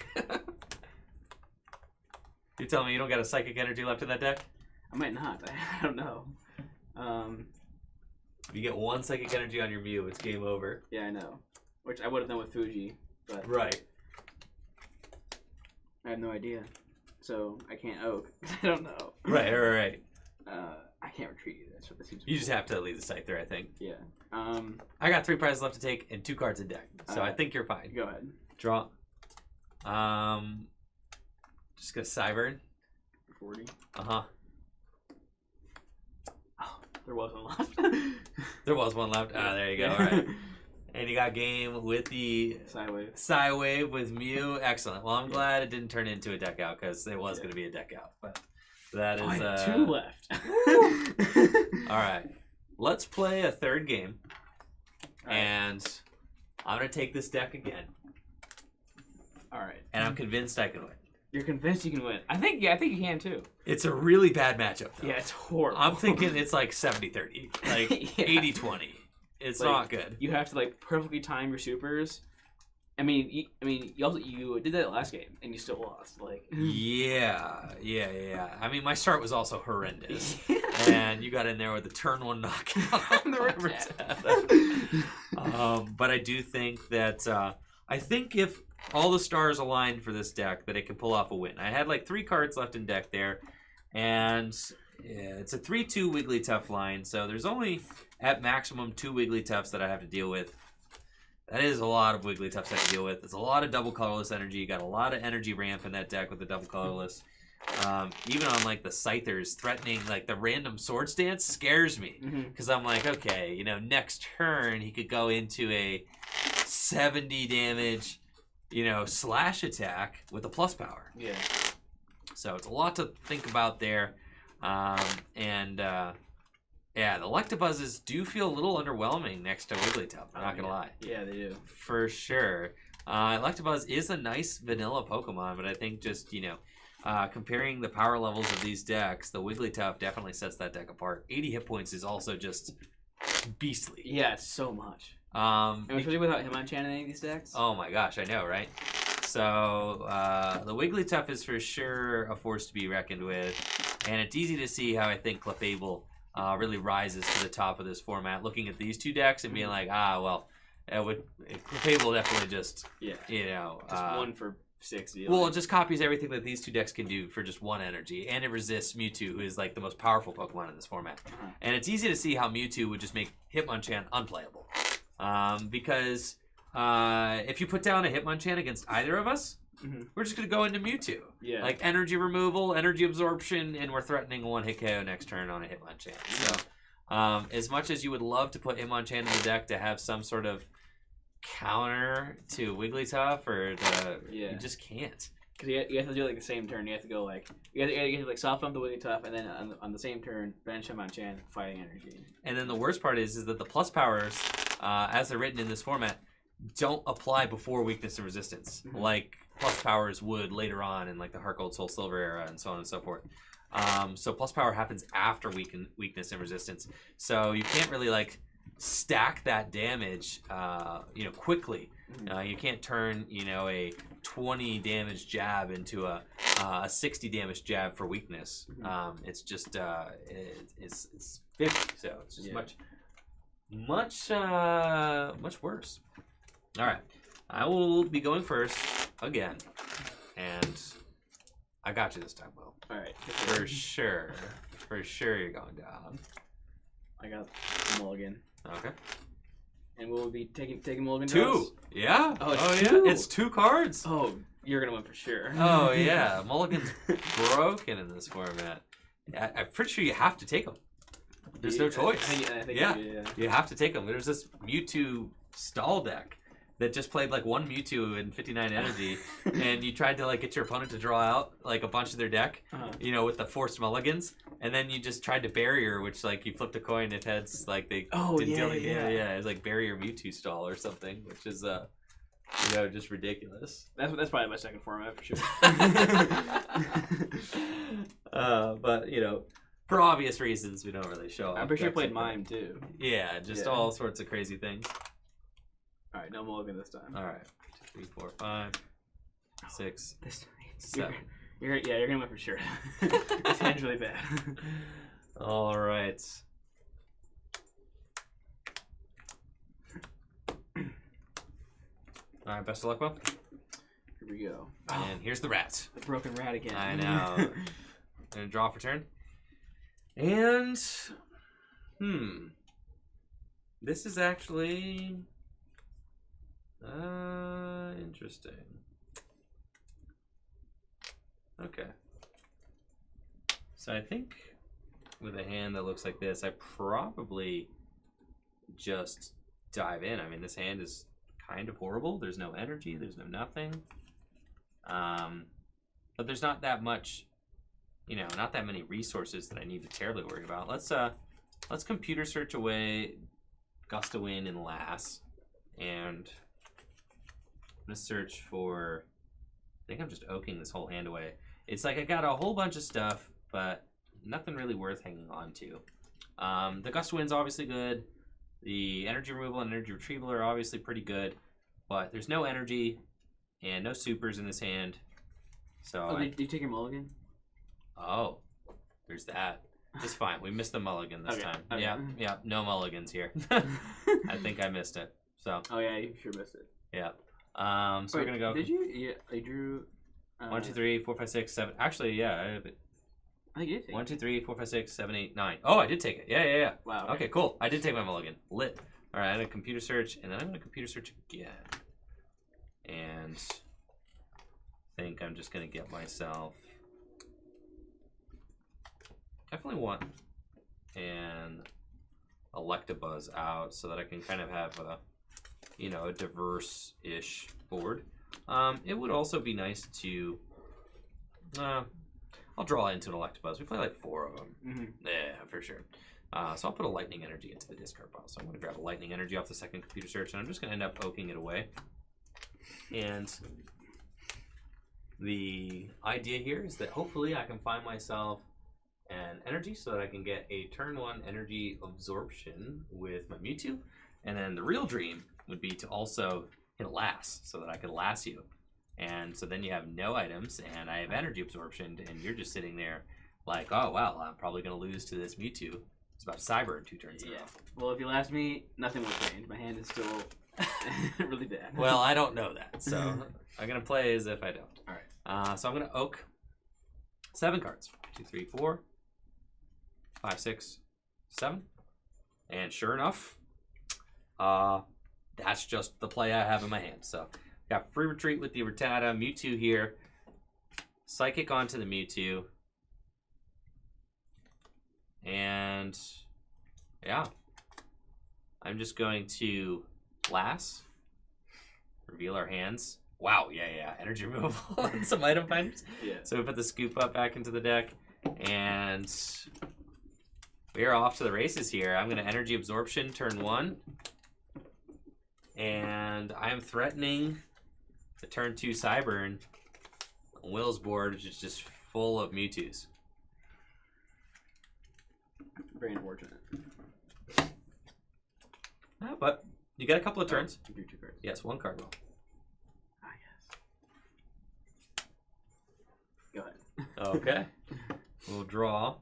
You're telling me you don't got a psychic energy left in that deck? I might not. I don't know. If you get 1 psychic energy on your Mew, it's game over. Yeah, I know. Which I would have done with Fuji, but right. I have no idea. So I can't Oak. I don't know. Right. I can't retreat. That's what this seems. You just have to leave the Scyther, I think. Yeah. I got 3 prizes left to take and 2 cards in deck, so I think you're fine. Go ahead. Draw. Just gonna Cyber. 40. Uh-huh. Oh, there was one left. There was one left. Ah, there you go. All right. And you got game with the Psywave with Mew. Excellent. Well, I'm glad it didn't turn into a deck out because it was going to be a deck out. But that is I have 2 left. All right. Let's play a 3rd game. Right. And I'm going to take this deck again. All right. And I'm convinced I can win. You're convinced you can win. I think you can too. It's a really bad matchup, though. Yeah, it's horrible. I'm thinking it's like 70-30, like Yeah. 80-20. It's Like, not good. You have to like perfectly time your supers. I mean, you did that last game and you still lost. Like, Yeah. I mean, my start was also horrendous, and you got in there with the turn 1 knockout on the river tap. But I do think that I think if all the stars aligned for this deck, that it can pull off a win. I had like 3 cards left in deck there, and it's a 3-2 Wigglytuff line, so there's only at maximum 2 Wigglytuffs that I have to deal with. That is a lot of Wigglytuffs I have to deal with. It's a lot of double colorless energy. You got a lot of energy ramp in that deck with the double colorless. Even on like the Scythers, threatening like the random Sword Stance scares me, because I'm like, okay, you know, next turn he could go into a 70 damage, you know, slash attack with a plus power. Yeah. So it's a lot to think about there, yeah, the Electabuzzes do feel a little underwhelming next to Wigglytuff. I'm not gonna lie. Yeah, they do. For sure. Electabuzz is a nice vanilla Pokemon, but I think just, you know, comparing the power levels of these decks, the Wigglytuff definitely sets that deck apart. 80 hit points is also just beastly. Yeah, it's so much. And especially without Hitmonchan in any of these decks. Oh my gosh, I know, right? So the Wigglytuff is for sure a force to be reckoned with, and it's easy to see how I think Clefable really rises to the top of this format. Looking at these 2 decks and being like, Clefable definitely just, you know, just 1 for 60. Well, it just copies everything that these 2 decks can do for just 1 energy, and it resists Mewtwo, who is like the most powerful Pokemon in this format. And it's easy to see how Mewtwo would just make Hitmonchan unplayable, because if you put down a Hitmonchan against either of us, we're just going to go into Mewtwo. Yeah. Like energy removal, energy absorption, and we're threatening a 1-hit KO next turn on a Hitmonchan. So as much as you would love to put Hitmonchan in the deck to have some sort of counter to Wigglytuff, you just can't. Because you have to do like the same turn. You have to go like you have to like soft bump the Wigglytuff, and then on the same turn, bench Hitmonchan, fighting energy. And then the worst part is that the plus powers, as they're written in this format, don't apply before weakness and resistance, like plus powers would later on in like the Heart Gold Soul Silver era and so on and so forth. So plus power happens after weakness and resistance. So you can't really like stack that damage, you know, quickly. You can't turn, you know, a 20 damage jab into a 60 damage jab for weakness. It's just it's 50, so it's just much worse. All right, I will be going first again, and I got you this time, Will. All right, for sure you're going down. I got Mulligan. Okay. And we'll be taking Mulligan. 2. Yeah. Oh, yeah. It's 2 cards. Oh, you're gonna win for sure. Oh yeah, Mulligan's broken in this format. I'm pretty sure you have to take him. There's no choice. I think you have to take them. There's this Mewtwo stall deck that just played like 1 Mewtwo and 59 energy, and you tried to like get your opponent to draw out like a bunch of their deck, you know, with the forced mulligans, and then you just tried to barrier, which like you flipped a coin, it heads like they didn't deal it. It was like barrier Mewtwo stall or something, which is you know, just ridiculous. That's probably my second format for sure. But you know, for obvious reasons, we don't really show up. I'm pretty sure you played Mime too. Yeah, just all sorts of crazy things. All right, no Mulligan this time. All right, 2, 3, 4, 5, 6, 7. You're gonna win for sure. This hand's really bad. All right. All right, best of luck, Will. Here we go. And here's the rat. The broken rat again. I know. Gonna draw for turn. And this is actually interesting. Okay. So I think with a hand that looks like this, I probably just dive in. I mean, this hand is kind of horrible. There's no energy. There's no nothing. But there's not that much, you know, not that many resources that I need to terribly worry about. Let's computer search away Gust of Wind and Lass, and I'm gonna search for think I'm just oaking this whole hand away. It's like I got a whole bunch of stuff, but nothing really worth hanging on to. The Gust of Wind's obviously good. The energy removal and energy retrieval are obviously pretty good, but there's no energy and no supers in this hand. So did you take your mulligan? Oh, there's that. It's fine. We missed the mulligan this time. Okay. Yeah, no mulligans here. I think I missed it. So. Oh yeah, you sure missed it. Yeah. So we're gonna go. Did you? Yeah, I drew. 1, 2, 3, 4, 5, 6, 7. Actually, yeah, I have it. I think you did take 1, 2, 3, 4, 5, 6, 7, 8, 9. Oh, I did take it. Yeah. Wow. Okay, cool. I did take my mulligan. Lit. All right, I'm gonna computer search, and then I'm gonna computer search again. And I think I'm just gonna get myself. Definitely want an Electabuzz out so that I can kind of have a, a diverse-ish board. It would also be nice to. I'll draw into an Electabuzz. We play like 4 of them. Mm-hmm. Yeah, for sure. So I'll put a Lightning Energy into the discard pile. So I'm going to grab a Lightning Energy off the second computer search, and I'm just going to end up poking it away. And the idea here is that hopefully I can find myself an energy so that I can get a turn 1 energy absorption with my Mewtwo. And then the real dream would be to also hit a Lass so that I could Lass you. And so then you have no items and I have energy absorption and you're just sitting there like, oh, well, I'm probably going to lose to this Mewtwo. It's about Cyber in 2 turns in a row. Well, if you last me, nothing will change. My hand is still really bad. Well, I don't know that. So I'm going to play as if I don't. All right. So I'm going to oak 7 cards. 2, 3, 4, 5, 6, 7. And sure enough, that's just the play I have in my hand. So got free retreat with the Rattata, Mewtwo here. Psychic onto the Mewtwo. And yeah, I'm just going to Lass, reveal our hands. Wow, yeah, energy removal and some item finders. Yeah. So we put the scoop up back into the deck, and we are off to the races here. I'm going to energy absorption turn 1, and I'm threatening the turn 2 Cyburn. Will's board, which is just full of Mewtwo's. Very unfortunate. But you get a couple of turns. You drew 2 cards. Yes, 1 card roll. Ah, yes. Go ahead. Okay. We'll draw.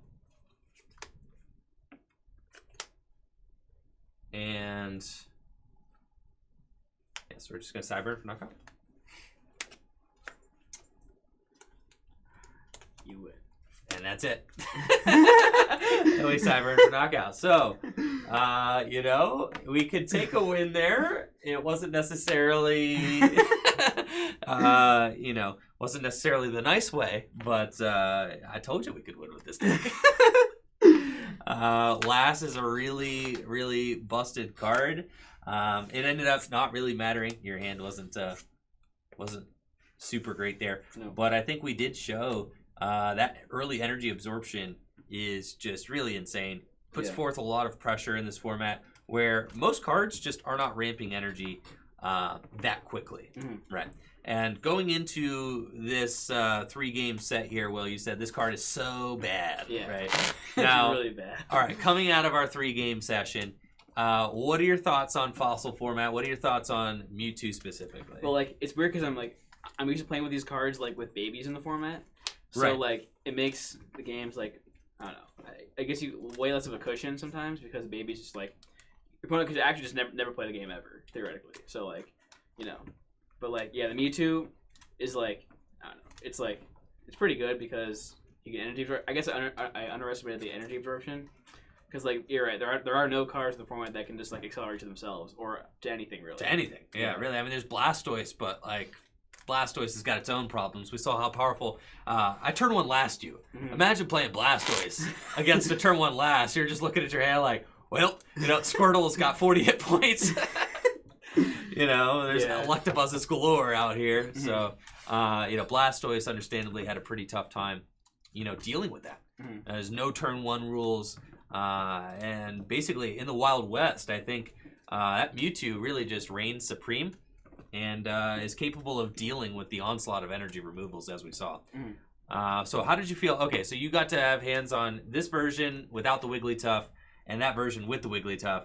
And yes, we're just going to Cyburn for knockout. You win. And that's it. And we Cyburn for knockout. So, we could take a win there. It wasn't necessarily, wasn't necessarily the nice way, but I told you we could win with this deck. Lass is a really, really busted card. It ended up not really mattering. Your hand wasn't super great there. No. But I think we did show that early energy absorption is just really insane. Puts forth a lot of pressure in this format where most cards just are not ramping energy that quickly. Mm-hmm. Right. And going into this 3-game set here, Will, you said this card is so bad. Yeah. Right. Now, it's really bad. All right. Coming out of our 3-game session, what are your thoughts on Fossil format? What are your thoughts on Mewtwo specifically? Well, it's weird because I'm used to playing with these cards with babies in the format. So Right. It makes the games I don't know. I guess you way less of a cushion sometimes because the baby's just your opponent could actually just never play the game ever theoretically. So but the Mewtwo is I don't know. It's it's pretty good because you get energy. I guess I underestimated the energy absorption because you're right. There are no cards in the format that can just accelerate to themselves or to anything really. To anything, yeah, really. I mean, there's Blastoise, but Blastoise has got its own problems. We saw how powerful. I turn 1 last you. Mm-hmm. Imagine playing Blastoise against a turn 1 last. You're just looking at your hand Squirtle's got 40 hit points. There's Electabuzzes galore out here. Mm-hmm. So, Blastoise understandably had a pretty tough time, dealing with that. Mm-hmm. There's no turn 1 rules. And basically in the Wild West, I think that Mewtwo really just reigned supreme. and is capable of dealing with the onslaught of energy removals as we saw. Mm. So how did you feel? Okay, so you got to have hands on this version without the Wigglytuff and that version with the Wigglytuff.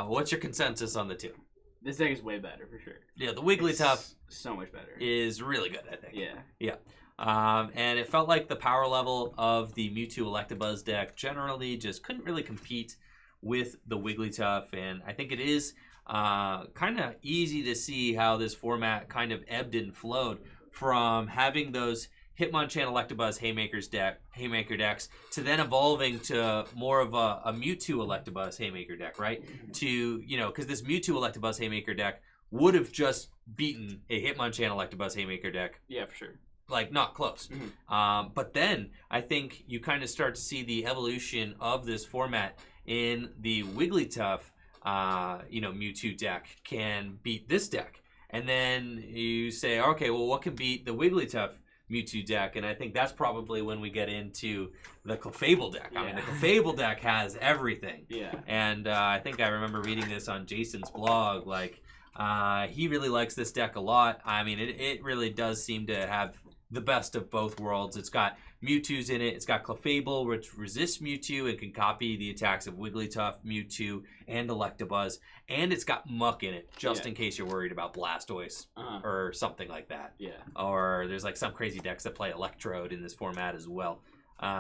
What's your consensus on the two? This deck is way better for sure. Yeah, the Wigglytuff so much better. is really good, I think. Yeah. And it felt like the power level of the Mewtwo Electabuzz deck generally just couldn't really compete with the Wigglytuff, and I think it is kind of easy to see how this format kind of ebbed and flowed from having those Hitmonchan Electabuzz Haymaker decks to then evolving to more of a Mewtwo Electabuzz Haymaker deck, right? To, because this Mewtwo Electabuzz Haymaker deck would have just beaten a Hitmonchan Electabuzz Haymaker deck. Yeah, for sure. Like, not close. But then I think you kind of start to see the evolution of this format in the Wigglytuff, Mewtwo deck can beat this deck. And then you say, okay, well, what can beat the Wigglytuff Mewtwo deck? And I think that's probably when we get into the Clefable deck. I mean, the Clefable deck has everything. Yeah. And I think I remember reading this on Jason's blog. Like, he really likes this deck a lot. I mean, it really does seem to have the best of both worlds. It's got Mewtwo's in it. It's got Clefable, which resists Mewtwo and can copy the attacks of Wigglytuff, Mewtwo, and Electabuzz. And it's got Muck in it, just in case you're worried about Blastoise or something like that. Yeah. Or there's like some crazy decks that play Electrode in this format as well,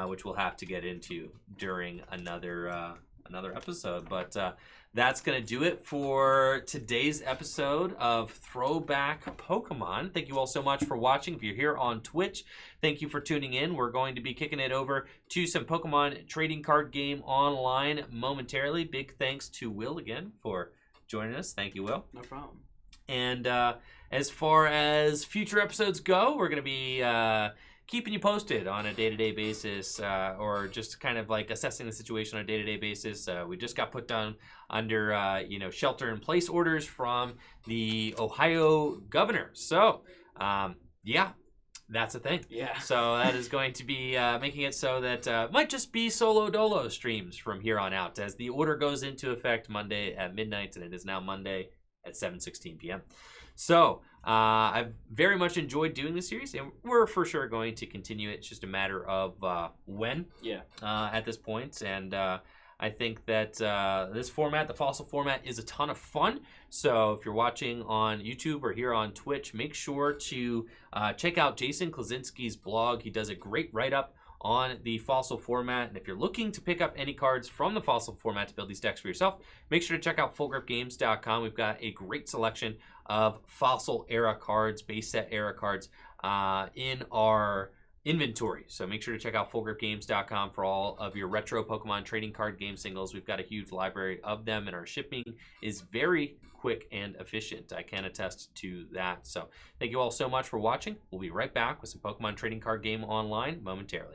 which we'll have to get into during another episode. But that's going to do it for today's episode of Throwback Pokemon. Thank you all so much for watching. If you're here on Twitch, thank you for tuning in. We're going to be kicking it over to some Pokemon trading card game online momentarily. Big thanks to Will again for joining us. Thank you, Will. No problem. And as far as future episodes go, we're going to be keeping you posted on a day-to-day basis, or just kind of like assessing the situation on a day-to-day basis. We just got put down under shelter-in-place orders from the Ohio governor. So, that's a thing. Yeah. So that is going to be making it so that might just be solo dolo streams from here on out, as the order goes into effect Monday at midnight, and it is now Monday at 7:16 p.m. So I've very much enjoyed doing this series, and we're for sure going to continue it. It's just a matter of when at this point. And I think that this format, the Fossil format, is a ton of fun. So if you're watching on YouTube or here on Twitch, make sure to check out Jason Klaczynski's blog. He does a great write-up on the Fossil format. And if you're looking to pick up any cards from the Fossil format to build these decks for yourself, make sure to check out fullgripgames.com. We've got a great selection of Fossil era cards, base set era cards in our inventory. So make sure to check out fullgripgames.com for all of your retro Pokemon trading card game singles. We've got a huge library of them, and our shipping is very quick and efficient. I can attest to that. So thank you all so much for watching. We'll be right back with some Pokemon trading card game online momentarily.